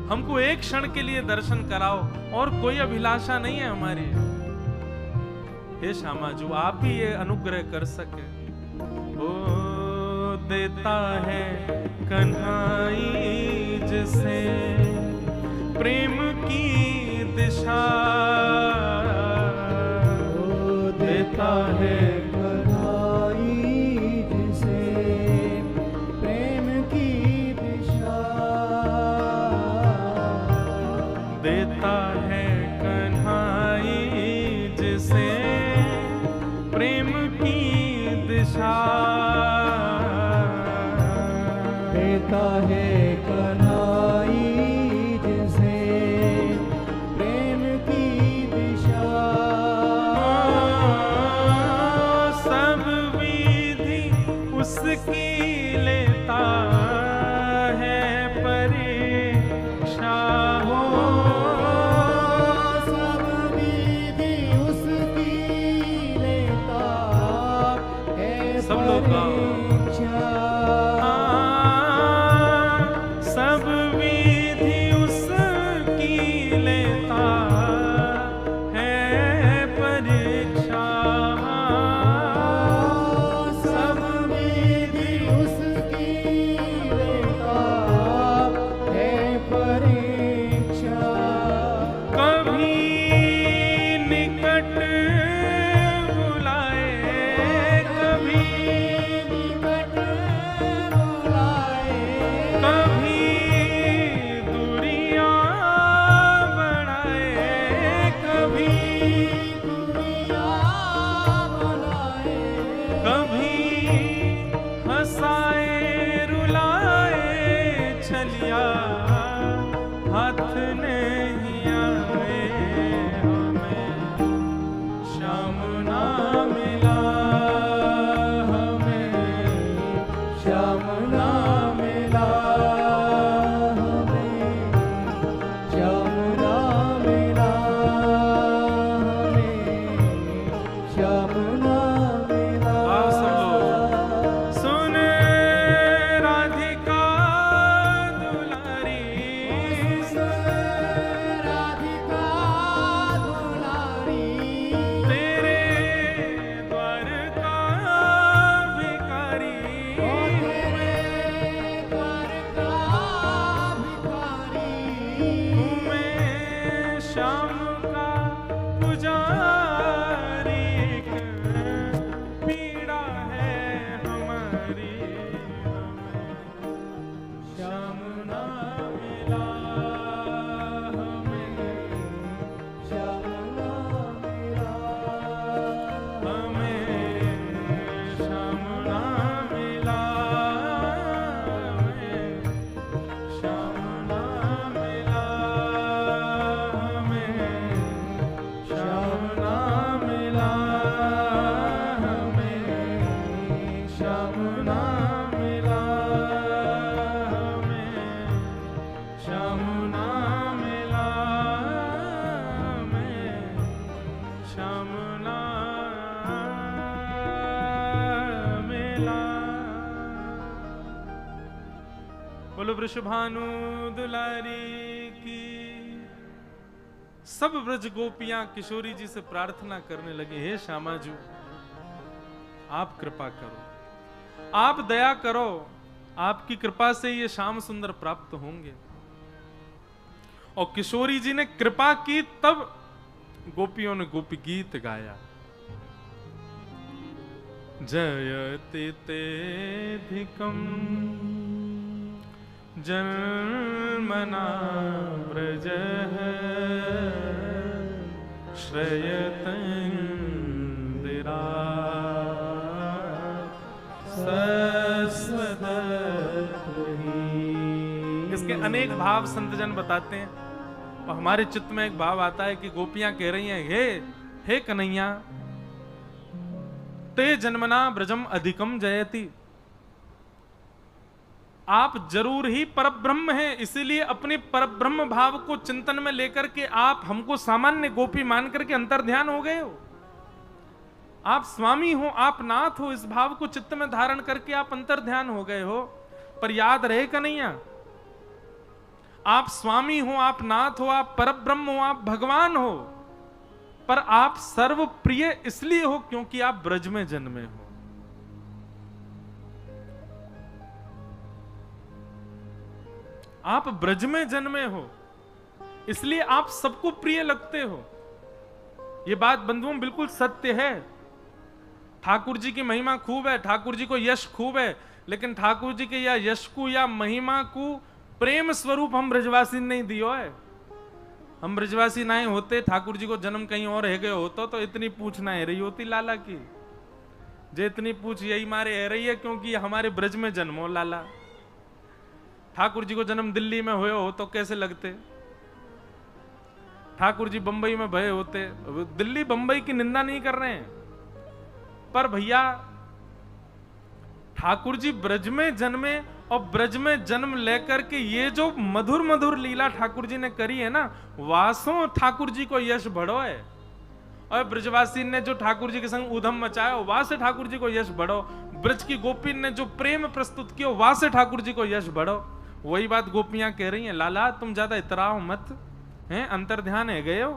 हमको एक क्षण के लिए दर्शन कराओ, और कोई अभिलाषा नहीं है हमारी। हे श्यामाजू, आप ही ये अनुग्रह कर सके। ओ देता है कन्हाई जिसे प्रेम की दिशा, ओ देता है देता है कन्हाई जिसे प्रेम की दिशा, देता है कन्हाई जिसे प्रेम की दिशा। सब विधि उसकी लेता है परीक्षा, सब विधि उसकी लेता है परीक्षा, सब विधि उसकी लेता है परीक्षा। कभी निकट बुलाए, कभी कभी दूरियां बढ़ाए, कभी कभी हंसाए रुलाए, चलिया हाथ नहीं आए हमें, श्याम ना मिला हमें, श्याम ना मिला हमें, श्याम ना मिला हमें, श्याम ना मिला। आओ सब लोग सुन राधिका दुलारी, राधिका दुलारी, तेरे द्वार का भिखारी, तेरे द्वार बोलो वृषभानु दुलारी की। सब ब्रज गोपियां किशोरी जी से प्रार्थना करने लगे, हे श्यामा जी आप कृपा करो, आप दया करो, आपकी कृपा से ये श्याम सुंदर प्राप्त होंगे। और किशोरी जी ने कृपा की, तब गोपियों ने गोपी गीत गाया। जयति तेधिकं जन्मना व्रजः श्रयत इंदिरा सस्वदत्तहि। इसके अनेक भाव संत जन बताते हैं, और हमारे चित्त में एक भाव आता है कि गोपियां कह रही हैं, हे कन्हैया, ते जन्मना ब्रजम अधिकम जयति, आप जरूर ही परब्रह्म हैं, इसीलिए अपने परब्रह्म भाव को चिंतन में लेकर के आप हमको सामान्य गोपी मान करके अंतर्ध्यान हो गए हो। आप स्वामी हो, आप नाथ हो, इस भाव को चित्त में धारण करके आप अंतर्ध्यान हो गए हो। पर याद रहे कन्हैया, आप स्वामी हो, आप नाथ हो, आप परब्रह्म हो, आप भगवान हो, पर आप सर्व प्रिय इसलिए हो क्योंकि आप ब्रज में जन्मे हो। आप ब्रज में जन्मे हो, इसलिए आप सबको प्रिय लगते हो। यह बात बंधुओं बिल्कुल सत्य है। ठाकुर जी की महिमा खूब है, ठाकुर जी को यश खूब है, लेकिन ठाकुर जी के या यश को या महिमा को प्रेम स्वरूप हम ब्रजवासी ने नहीं दियो है। हम ब्रजवासी ना होते, ठाकुर जी को जन्म कहीं और है गए होता तो इतनी पूछ ना है रही होती लाला की। जे इतनी पूछ यही मारे है रही है क्योंकि हमारे ब्रज में जन्मो लाला। ठाकुर जी को जन्म दिल्ली में हुए हो तो कैसे लगते, ठाकुर जी बंबई में भये होते। दिल्ली बंबई की निंदा नहीं कर रहे हैं, पर भैया ठाकुर जी ब्रज में जन्मे और ब्रज में जन्म लेकर के ये जो मधुर मधुर लीला ठाकुर जी ने करी है ना, वासों ठाकुर जी को यश बढ़ो है। और ब्रजवासी ने जो ठाकुर जी के संग उधम मचाया, वहां से ठाकुर जी को यश बढ़ो। ब्रज की गोपी ने जो प्रेम प्रस्तुत किया, वहां से ठाकुर जी को यश बढ़ो। वही बात गोपियां कह रही हैं, लाला तुम ज्यादा इतराओ मत, हैं अंतर्ध्यान है गए हो।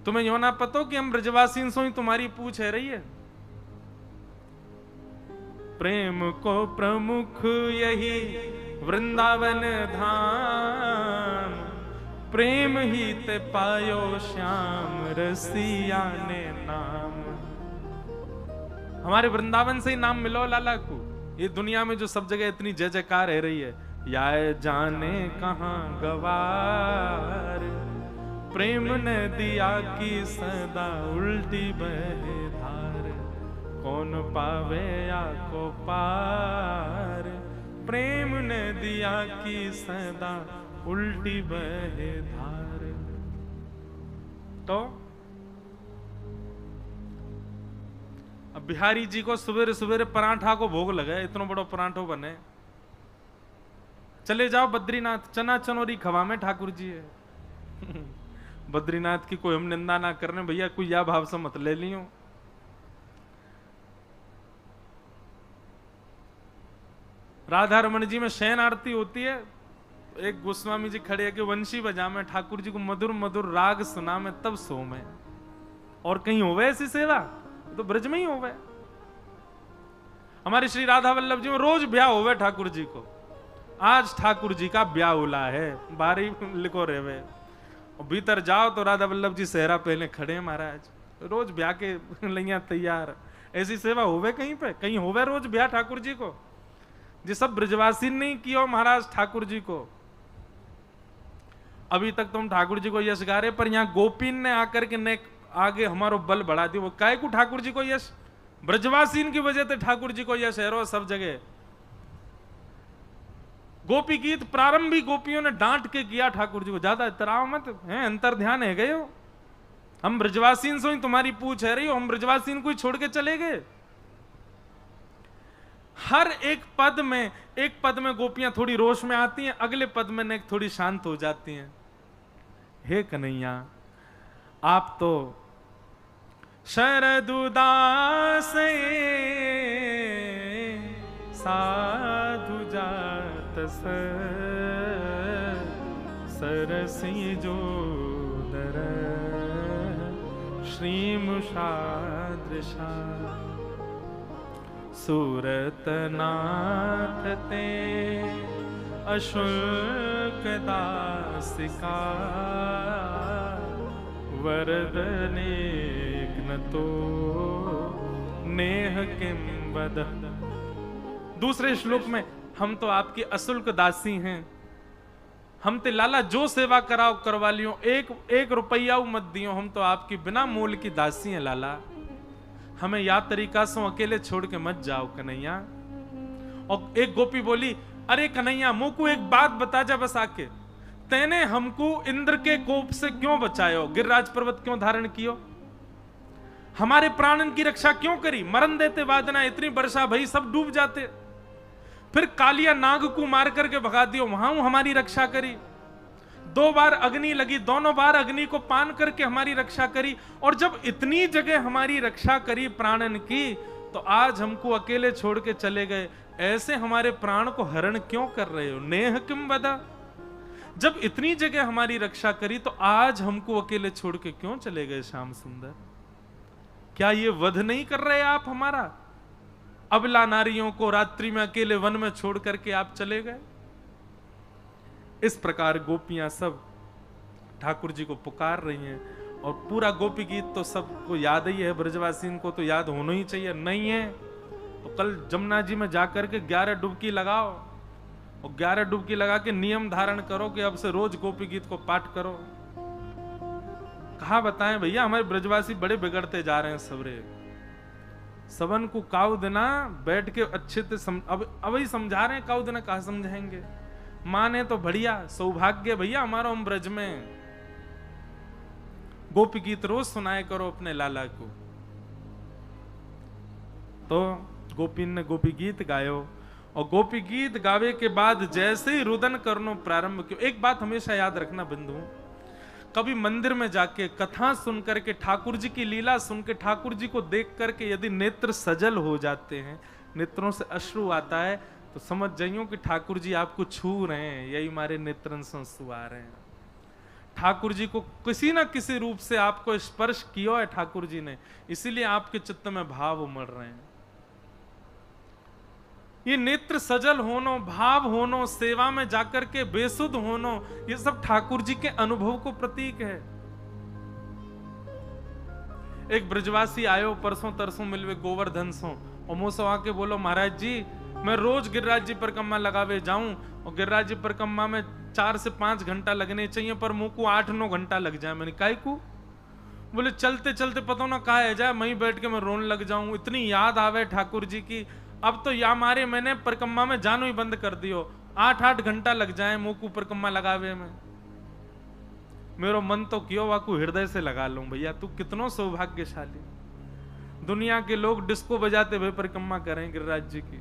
तुम्हें यो ना पतो कि हम ब्रजवासी सो ही तुम्हारी पूछ है रही है। प्रेम को प्रमुख यही वृंदावन धाम, प्रेम ही ते पायो श्याम रसिया ने नाम। हमारे वृंदावन से ही नाम मिलो लाला को। ये दुनिया में जो सब जगह इतनी जय जयकार है रही है, या जाने कहां गवार, प्रेम ने दिया की सदा उल्टी बहे धार, कौन पावे या को पार, प्रेम ने दिया की सदा उल्टी बहे धार। तो अब बिहारी जी को सवेरे सवेरे पराठा को भोग लगा, इतना बड़ा पराठो बने, चले जाओ बद्रीनाथ, चना चनोरी खवा में ठाकुर जी है। बद्रीनाथ की कोई हम निंदा ना करने भैया, कोई या भाव से मत ले लियो। राधा रमन जी में शयन आरती होती है, एक गोस्वामी जी खड़े है कि वंशी बजा में ठाकुर जी को मधुर मधुर राग सुना में तब सो में। और कहीं होवे ऐसी सेवा तो ब्रज में ही होवे। हमारे श्री राधा वल्लभ जी में रोज ब्याह होवे ठाकुर जी को। आज ठाकुर जी का ब्याह उला है, बारी लिखो रेवे, और भीतर जाओ तो राधा वल्लभ जी सेहरा पहले खड़े हैं महाराज, रोज ब्याह के लैया तैयार। ऐसी सेवा होवे कहीं पे, कहीं होवे रोज ब्याह ठाकुर जी को। जी सब ब्रजवासी नहीं किया महाराज ठाकुर जी को। अभी तक तुम ठाकुर जी को यश गा रहे, पर यहाँ गोपीन ने आकर के ने आगे हमारो बल बढ़ा दिया। वो काय को ठाकुर जी को यश, ब्रजवासीन की वजह से ठाकुर जी को यश है सब जगह। गोपी गीत प्रारंभिक गोपियों ने डांट के किया ठाकुर जी को, ज्यादा इतराओ मत, हैं अंतर्ध्यान है गए हो। हम ब्रजवासीन से ही तुम्हारी पूछ है रही हो, हम ब्रजवासीन को ही छोड़ के चले गए। हर एक पद में गोपियां थोड़ी रोष में आती हैं, अगले पद में ने थोड़ी शांत हो जाती हैं। हे कन्हैया आप तो शरद उदास साधु जात सरसी जो दर श्रीमुषादृशा सूरत नाथ ते अशुल्क दासिका वरदने तो नेह किम वद। दूसरे श्लोक में हम तो आपकी अशुल्क दासी हैं, हम ते लाला जो सेवा कराओ करवा लियो, एक रुपया मत दियो, हम तो आपकी बिना मूल की दासी हैं लाला, हमें या तरीका से अकेले छोड़ के मत जाओ कन्हैया। और एक गोपी बोली, अरे कन्हैया मुंह को एक बात बता जा बस आके, तैने हमको इंद्र के कोप से क्यों बचायो, गिरिराज पर्वत क्यों धारण कियो, हमारे प्राणन की रक्षा क्यों करी, मरण देते वादना, इतनी वर्षा भई सब डूब जाते, फिर कालिया नाग को मार करके भगा दियो, वहां हमारी रक्षा करी, 2 बार अग्नि लगी, दोनों बार अग्नि को पान करके हमारी रक्षा करी, और जब इतनी जगह हमारी रक्षा करी प्राणन की, तो आज हमको अकेले छोड़ के चले गए, ऐसे हमारे प्राण को हरण क्यों कर रहे हो, नेह किम वदा। जब इतनी जगह हमारी रक्षा करी तो आज हमको अकेले छोड़ के क्यों चले गए श्याम सुंदर, क्या ये वध नहीं कर रहे आप हमारा, अबला नारियों को रात्रि में अकेले वन में छोड़ करके आप चले गए। इस प्रकार गोपियां सब ठाकुर जी को पुकार रही हैं, और पूरा गोपी गीत तो सबको याद ही है, ब्रजवासी को तो याद होना ही चाहिए, नहीं है तो कल जमुना जी में जाकर के 11 डुबकी लगाओ, और 11 डुबकी लगा के नियम धारण करो कि अब से रोज गोपी गीत को पाठ करो। कहा बताएं भैया, हमारे ब्रजवासी बड़े बिगड़ते जा रहे हैं सबरे, सबन को काउ देना बैठ के अच्छे से अब ही समझा रहे हैं, काउ देना कहा समझाएंगे, माने तो बढ़िया सौभाग्य भैया हमारा हम ब्रज में, गोपी गीत रोज सुनाए करो अपने लाला को। तो गोपी ने गोपी गीत गायो, और गोपी गीत गावे के बाद जैसे ही रुदन करनो प्रारंभ किया, एक बात हमेशा याद रखना बंधु, कभी मंदिर में जाके कथा सुन करके, ठाकुर जी की लीला सुन के, ठाकुर जी को देख करके यदि नेत्र सजल हो जाते हैं, नेत्रों से अश्रु आता है, तो समझ जाइयो कि ठाकुर जी आपको छू रहे हैं, यही हमारे नेत्रन से आंसू आ रहे हैं। ठाकुर जी को किसी ना किसी रूप से आपको स्पर्श किया है ठाकुर जी ने, इसीलिए आपके चित्त में भाव उमड़ रहे हैं। ये नेत्र सजल होनो, भाव होनो, सेवा में जाकर के बेसुध होनो, ये सब ठाकुर जी के अनुभव को प्रतीक है। एक ब्रजवासी आयो परसों तरसों मिलवे गोवर्धन सो, और मुझसे आके बोलो महाराज जी मैं रोज गिरिराज जी परिक्रमा लगावे जाऊं, और गिरिराज जी परिक्रमा में 4 से 5 घंटा लगने चाहिए, पर मुंह को 8-9 घंटा लग जाए। मैंने काहे को? बोले चलते चलते पता ना कहा है जाए, वहीं बैठ के मैं रोने लग जाऊं, इतनी याद आवे ठाकुर जी की, अब तो या मारे मैंने परिक्रमा में जानो ही बंद कर दियो, 8-8 घंटा लग जाए मुंह को परिक्रमा लगावे में। मेरा मन तो क्यों वाकू हृदय से लगा लूं, भैया तू कितनो सौभाग्यशाली। दुनिया के लोग डिस्को बजाते हुए परिक्रमा करें गिरिराज जी की,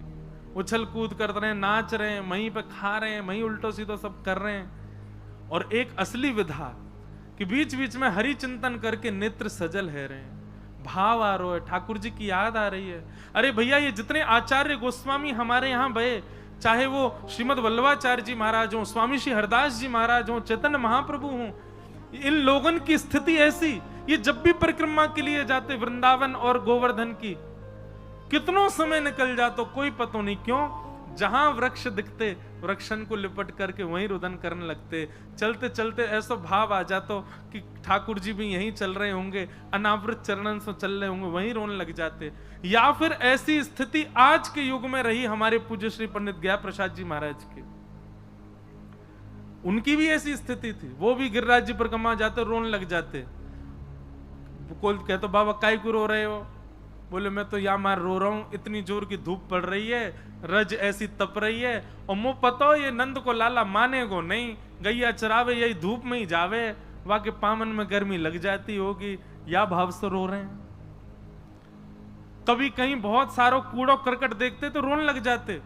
उछल कूद कर रहे हैं, नाच रहे हैं, वहीं पे खा रहे हैं, वहीं उल्टो सीधो सब कर रहे हैं, और एक असली विधा कि बीच बीच में हरि चिंतन करके नेत्र सजल है रहे हैं, भाव आ रहा है, ठाकुर जी की याद आ रही है। अरे भैया ये जितने आचार्य गोस्वामी हमारे यहाँ भये, चाहे वो श्रीमद वल्लभाचार्य जी महाराज हो, स्वामी श्री हरदास जी महाराज हो, चैतन्य महाप्रभु हो, इन लोगन की स्थिति ऐसी, ये जब भी परिक्रमा के लिए जाते वृंदावन और गोवर्धन की, कितनों समय निकल जातो कोई पता नहीं क्यों, जहां वृक्ष दिखते वृक्षन को लिपट करके वहीं रुदन करने लगते। चलते चलते ऐसा भाव आ जातो कि ठाकुर जी भी यहीं चल रहे होंगे, अनावृत चरणन से चल रहे होंगे, वहीं रोने लग जाते। या फिर ऐसी स्थिति आज के युग में रही हमारे पूज्य श्री पंडित गया प्रसाद जी महाराज की, उनकी भी ऐसी स्थिति थी, वो भी गिरिराज जी परिक्रमा जाते रोने लग जाते। कोई कहते बाबा काय को रो रहे हो? बोले मैं तो या मार रो रहा हूं, इतनी जोर की धूप पड़ रही है, रज ऐसी तप रही है, और मुंह पता हो ये नंद को लाला माने को नहीं, गैया चरावे यही धूप में ही जावे, वहां के पामन में गर्मी लग जाती होगी, या भाव से रो रहे हैं। कभी कहीं बहुत सारो कूड़ो करकट देखते तो रोने लग जाते,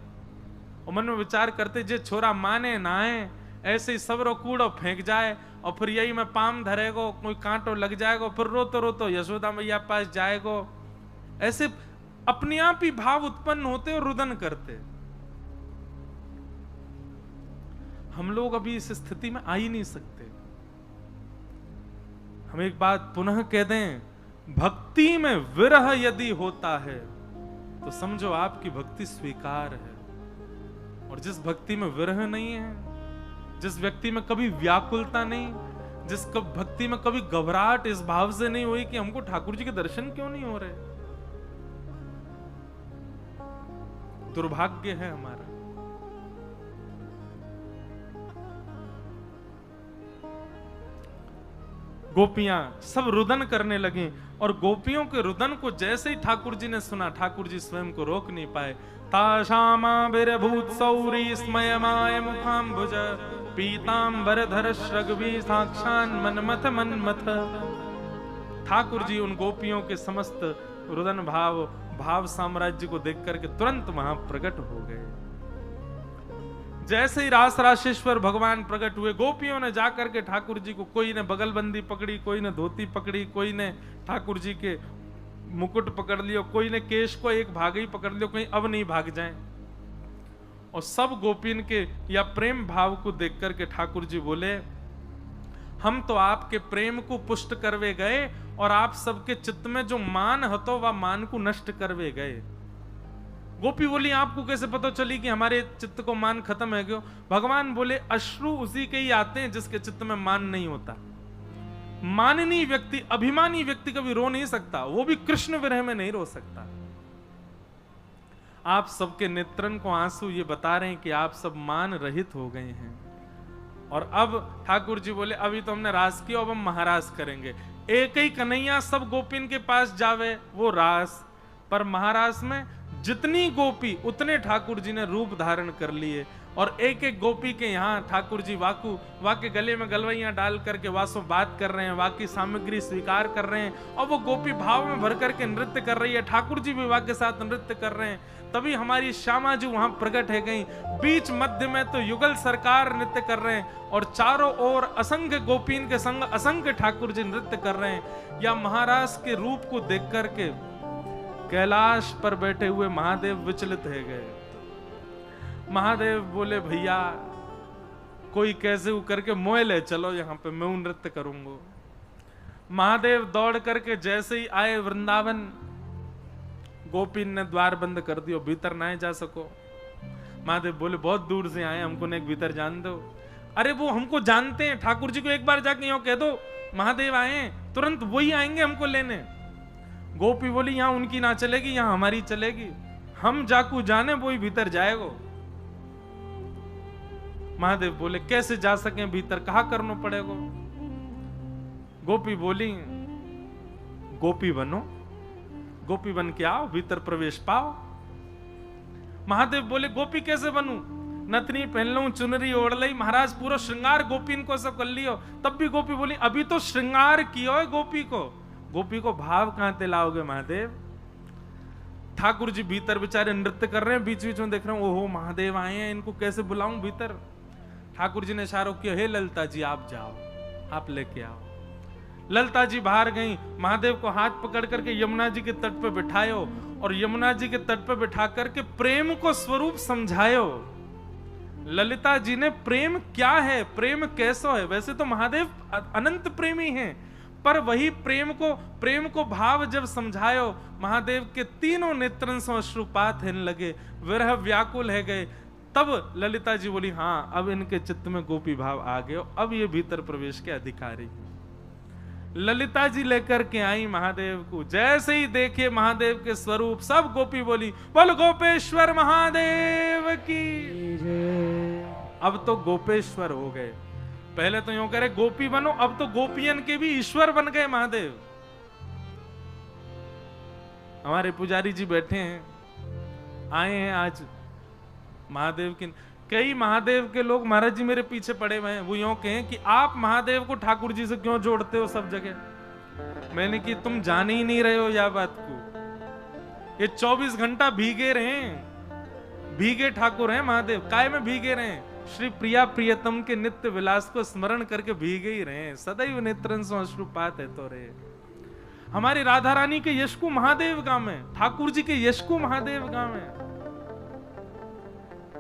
और मन में विचार करते जे छोरा माने ना है, ऐसे ही सबरो कूड़ो फेंक जाए, और फिर यही में पाम धरेगो, कोई कांटो लग जाएगा, फिर रोतो रोतो यशोदा मैया पास जाएगो। ऐसे अपने आप ही भाव उत्पन्न होते और रुदन करते। हम लोग अभी इस स्थिति में आ ही नहीं सकते। हम एक बात पुनः कह दें, भक्ति में विरह यदि होता है तो समझो आपकी भक्ति स्वीकार है। और जिस भक्ति में विरह नहीं है, जिस व्यक्ति में कभी व्याकुलता नहीं, जिस भक्ति में कभी घबराहट इस भाव से नहीं हुई कि हमको ठाकुर जी के दर्शन क्यों नहीं हो रहे, दुर्भाग्य है हमारा। गोपियां सब रुदन करने लगी और गोपियों के रुदन को जैसे ही ठाकुर जी ने सुना, ठाकुर जी स्वयं को रोक नहीं पाए। ताशामा बिरभूत सौरी स्मयमाय मुखाम्बुज पीतांबर धर श्रगवी साक्षान मनमथ मनमथ। ठाकुर जी उन गोपियों के समस्त रुदन भाव साम्राज्य को देख करके तुरंत वहां प्रकट हो गए। जैसे ही रास राशेश्वर भगवान प्रकट हुए, गोपियों ने जाकर के ठाकुर जी को, कोई ने बगलबंदी पकड़ी, कोई ने धोती पकड़ी, कोई ने ठाकुर जी के मुकुट पकड़ लियो, कोई ने केश को एक भाग ही पकड़ लियो, कहीं अब नहीं भाग जाएं। और सब गोपिन के या प्रेम भाव को देख करके ठाकुर जी बोले, हम तो आपके प्रेम को पुष्ट करवे गए और आप सबके चित्त में जो मान हतो वह मान को नष्ट करवे गए। गोपी बोली, आपको कैसे पता चली कि हमारे चित्त को मान खत्म है क्यों? भगवान बोले, अश्रु उसी के ही आते हैं जिसके चित्त में मान नहीं होता। माननीय व्यक्ति, अभिमानी व्यक्ति कभी रो नहीं सकता, वो भी कृष्ण विरह में नहीं रो सकता। आप सबके नेत्रन को आंसू ये बता रहे हैं कि आप सब मान रहित हो गए हैं। और अब ठाकुर जी बोले, अभी तो हमने रास किया, अब हम महारास करेंगे। एक ही कन्हैया सब गोपिन के पास जावे, वो रास। पर महारास में जितनी गोपी उतने ठाकुर जी ने रूप धारण कर लिए। और एक एक गोपी के यहाँ ठाकुर जी वाके गले में गलवैयां डाल करके वासो बात कर रहे हैं, वाकी सामग्री स्वीकार कर रहे हैं, और वो गोपी भाव में भर करके नृत्य कर रही है। ठाकुर जी भी वाके साथ नृत्य कर रहे हैं। तभी हमारी श्यामा जी वहां प्रकट है गई। बीच मध्य में तो युगल सरकार नृत्य कर रहे हैं और चारों ओर असंख्य गोपीन के संग असंख्य ठाकुर जी नृत्य कर रहे हैं। या महाराज के रूप को देख करके कैलाश पर बैठे हुए महादेव विचलित है गए। महादेव बोले, भैया कोई कैसे करके मोह ले चलो यहाँ पे, मैं नृत्य करूंगा। महादेव दौड़ करके जैसे ही आए वृंदावन, गोपीन ने द्वार बंद कर दियो, भीतर ना जा सको। महादेव बोले, बहुत दूर से आए, हमको ने भीतर जान दो। अरे वो हमको जानते हैं, ठाकुर जी को एक बार जाके यूं कह दो महादेव आए, तुरंत वही आएंगे हमको लेने। गोपी बोली, यहां उनकी ना चलेगी, यहां हमारी चलेगी। हम जाकू जाने, वो ही भीतर जाएगो। महादेव बोले, कैसे जा सके भीतर, कहा करना पड़ेगा। गोपी बोली, गोपी बनो, गोपी बन के आओ, भीतर प्रवेश पाओ। महादेव बोले, गोपी कैसे बनूं? नथनी पहन लूं, चुनरी ओढ़ लई, महाराज पूरा श्रृंगार गोपीन को सब कर लियो। तब भी गोपी बोली, अभी तो श्रृंगार कियो है गोपी को, गोपी को भाव कहां ते लाओगे महादेव? ठाकुर जी भीतर बेचारे नृत्य कर रहे हैं, बीच बीच में देख रहे हैं, ओहो महादेव आए हैं, इनको कैसे बुलाऊं भीतर? ठाकुर जी ने इशारों किया, हे ललिता जी आप जाओ, आप लेके आओ। ललिता जी बाहर गई, महादेव को हाथ पकड़ करके यमुना जी के तट पे बिठायो और यमुना जी के तट पे बिठा करके प्रेम को स्वरूप समझायो। ललिता जी ने प्रेम क्या है, प्रेम कैसा है? वैसे तो महादेव अनंत प्रेमी हैं, पर वही प्रेम को भाव जब समझायो, महादेव के तीनों नेत्रन से अश्रुपात होने लगे, विरह व्याकुल है गए। तब ललिता जी बोली, हाँ अब इनके चित्त में गोपी भाव आ गए, अब ये भीतर प्रवेश के अधिकारी। ललिता जी लेकर के आई महादेव को। जैसे ही देखे महादेव के स्वरूप, सब गोपी बोली, बोल गोपेश्वर महादेव की। अब तो गोपेश्वर हो गए। पहले तो यूं कह रहे गोपी बनो, अब तो गोपियन के भी ईश्वर बन गए महादेव। हमारे पुजारी जी बैठे हैं, आए हैं आज महादेव की। कई महादेव के लोग महाराज जी मेरे पीछे पड़े हुए हैं, वो यूं कहें कि आप महादेव को ठाकुर जी से क्यों जोड़ते हो सब जगह? मैंने कि तुम जान ही नहीं रहे हो यह बात को। ये 24 घंटा भीगे रहे, भीगे ठाकुर हैं महादेव। काय में भीगे रहे? श्री प्रिया प्रियतम के नित्य विलास को स्मरण करके भीगे ही रहे, सदैव नेत्रन से अश्रुपात है तो रहे। हमारी राधा रानी के यश को महादेव गाँव में, ठाकुर जी के यश को महादेव गाँव में।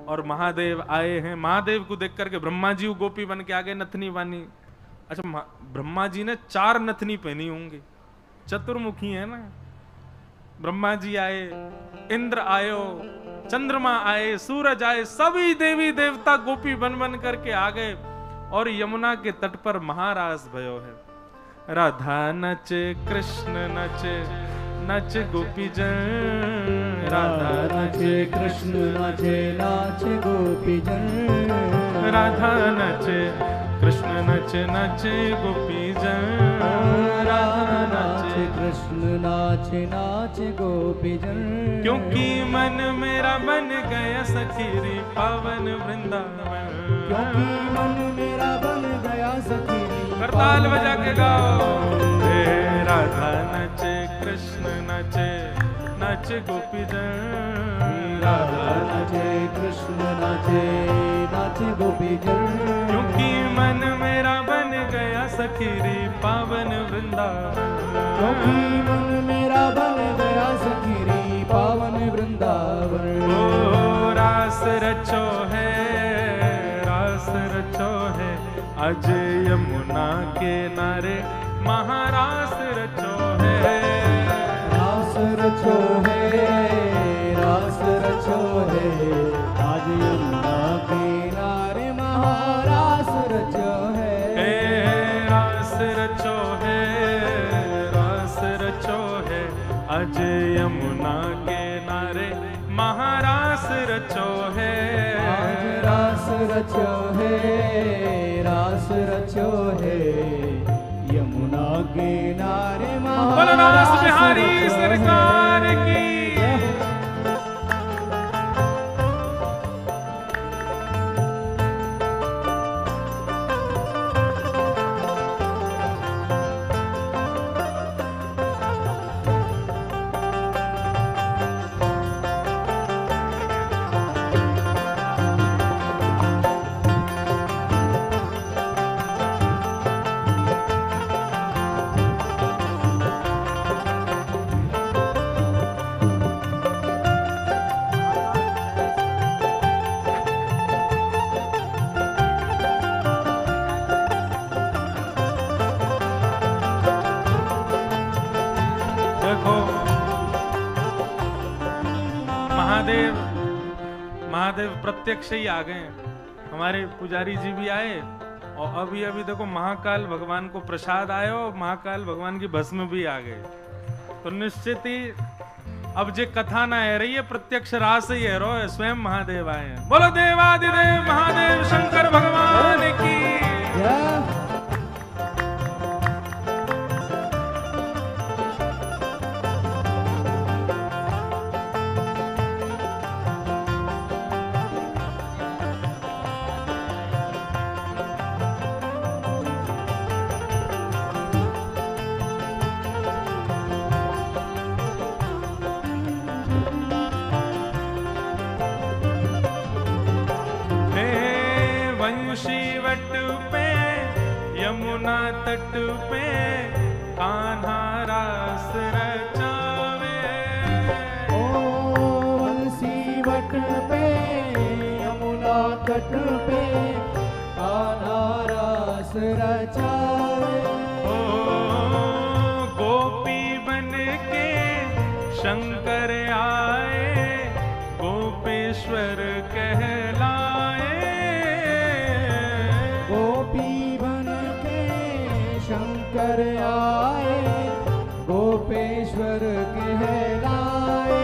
और महादेव आए हैं। महादेव को देख करके ब्रह्मा जी गोपी बन के आगे नथनी बानी। अच्छा, ब्रह्मा जी ने 4 नथनी पहनी होंगी, चतुर्मुखी है ना। ब्रह्मा जी आए, इंद्र आयो, चंद्रमा आए, सूरज आए, सभी देवी देवता गोपी बन बन करके आ गए और यमुना के तट पर महारास भयो है। राधा नचे कृष्ण नचे, नच गोपी जन। राधा नचे कृष्ण नचे, नाचे गोपी जन। राधा नचे कृष्ण नचे, नचे गोपी जन। राधा नाचे कृष्ण नाचे, नाचे गोपी जन। क्योंकि मन मेरा बन गया सखीरी पावन वृंदावन। क्योंकि मन मेरा बन गया सखीरी। करताल बजा के गाओ। हे राधा नचे कृष्ण नचे, नच गोपी जन। राधा नचे कृष्ण नाचे, नाचे गोपी जन। क्योंकि मन मेरा बन गया सखीरी पावन वृंदावन। क्योंकि मन मेरा बन गया सखीरी पावन वृंदावन। ओ रास रचो है, रास रचो है, आज यमुना के नारे महारास रचो है। रास रचो है, रास रचो है, आज यमुना किनारे महारास रचो है। रास रचो है, रास रचो है, आज यमुना के नारे महारास रचो है। आज रास रचो है, रास रचो है, यमुना किनारे बोलो रास महारास बिहारी रचो है। सरकार की। महादेव, महादेव प्रत्यक्ष ही आ गए। हमारे पुजारी जी भी आए और अभी अभी देखो महाकाल भगवान को प्रसाद आयो, महाकाल भगवान की भस्म भी आ गए। तो निश्चित ही अब जे कथा ना है रही है, प्रत्यक्ष रास ही है रो, स्वयं महादेव आए हैं। बोलो देवादिदेव महादेव शंकर भगवान की। वट पे यमुना तट पे कान्हा रास रचावे। ओ बंसी वट पे यमुना तट पे कान्हा रास रचावे। ओ गोपी बन के शंकर आए, गोपेश्वर कहलाए। गोपी बन के शंकर आए, गोपेश्वर कहलाए।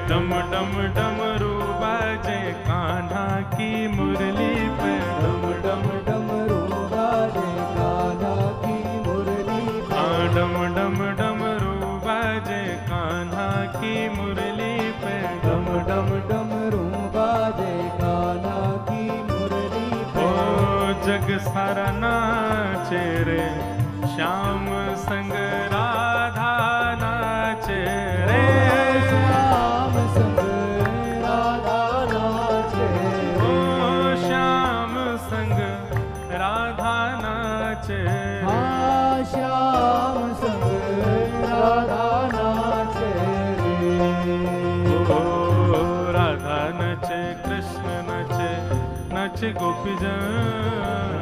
डम डम डमरू बाजे कान्हा की मुरली पे, डम डम डमरू कृष्ण नाचे नाचे गोपी जन।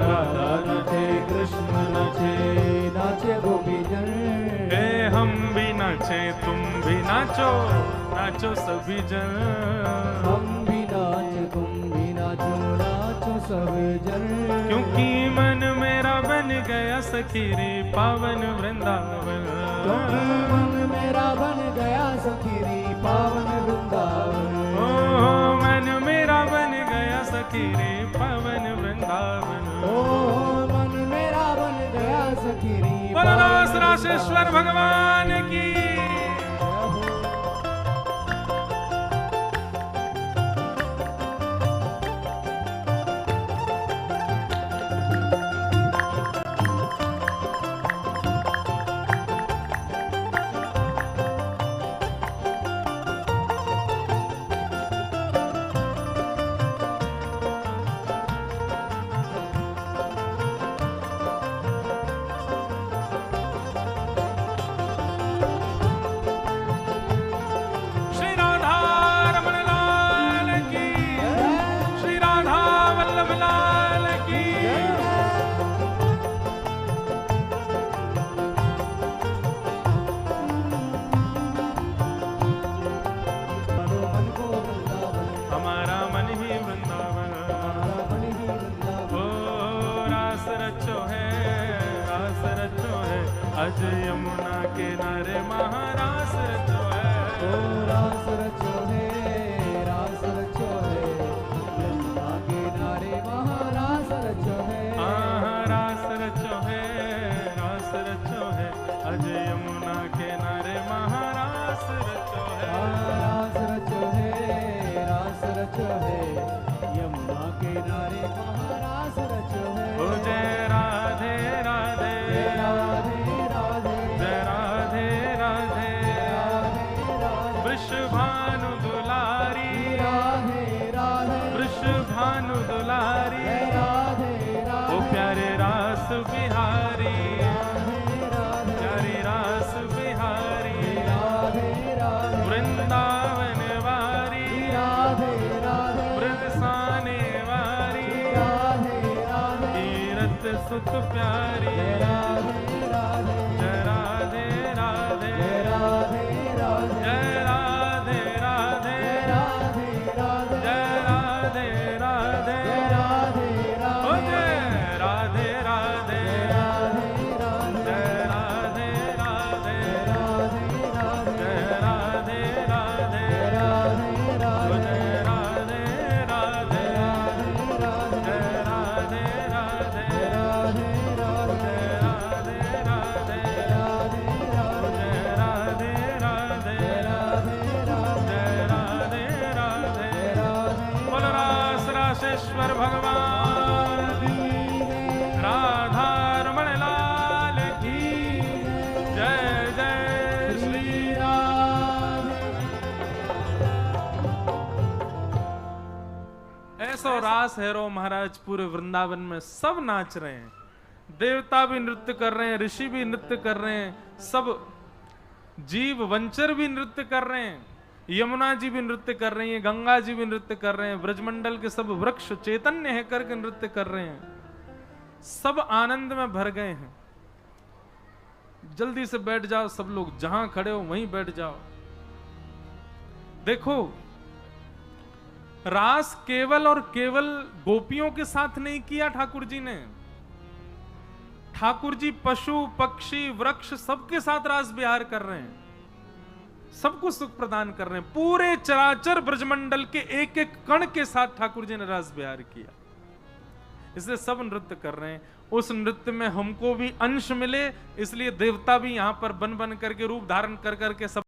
राधा नाचे कृष्ण नाचे नाचे गोपी जन। हे हम भी नाचे तुम भी नाचो नाचो सभी जन। हम भी नाचे तुम भी नाचो नाचो सब जन। क्योंकि मन मेरा बन गया सखी रे पावन वृंदावन। क्योंकि मन मेरा बन गया सखी रे पावन वृंदावन। ओ मन मेरा बन गया सखी रे पावन वृंदावन। ओ मन मेरा बन गया सखी रे बोलो रास रासेश्वर भगवान की। अज यमुना किनारे महारास रचो है। ओ रास रचो है रास रचो है। यमुना किनारे महारास रचो है। रास रचो है रास रचो है। अज यमुना किनारे महारास रचो है। रास रचो है रास रचो है। यमुना किनारे महारास रचो है। ओ जय राधे राधे राधे वृषभानु दुलारी वृषभानु दुलारी ओ प्यारे रास बिहारी प्यारे रास बिहारी वृंदावन वारी बरसाने वारी तीरथ सुत प्यारी। जय राधे राधे जय राधे राधे जय राधे राधे ओ जय राधे राधे जय राधे राधे जय राधे राधे ओ जय राधे राधे जय राधे राधे रासेश्वर भगवान की। राधा रमण लाल की जय जय श्री राधे। ऐसो रास है रो महाराज पूरे वृंदावन में सब नाच रहे हैं। देवता भी नृत्य कर रहे हैं ऋषि भी नृत्य कर रहे हैं सब जीव वंचर भी नृत्य कर रहे हैं। यमुना जी भी नृत्य कर रही हैं गंगा जी भी नृत्य कर रहे हैं ब्रजमंडल के सब वृक्ष चैतन्य है करके नृत्य कर रहे हैं। सब आनंद में भर गए हैं। जल्दी से बैठ जाओ सब लोग जहां खड़े हो वहीं बैठ जाओ। देखो रास केवल और केवल गोपियों के साथ नहीं किया ठाकुर जी ने। ठाकुर जी पशु पक्षी वृक्ष सबके साथ रास विहार कर रहे हैं सबको सुख प्रदान कर रहे हैं। पूरे चराचर ब्रजमंडल के एक एक कण के साथ ठाकुर जी ने रास विहार किया इसलिए सब नृत्य कर रहे हैं। उस नृत्य में हमको भी अंश मिले इसलिए देवता भी यहां पर बन बन करके रूप धारण कर करके सब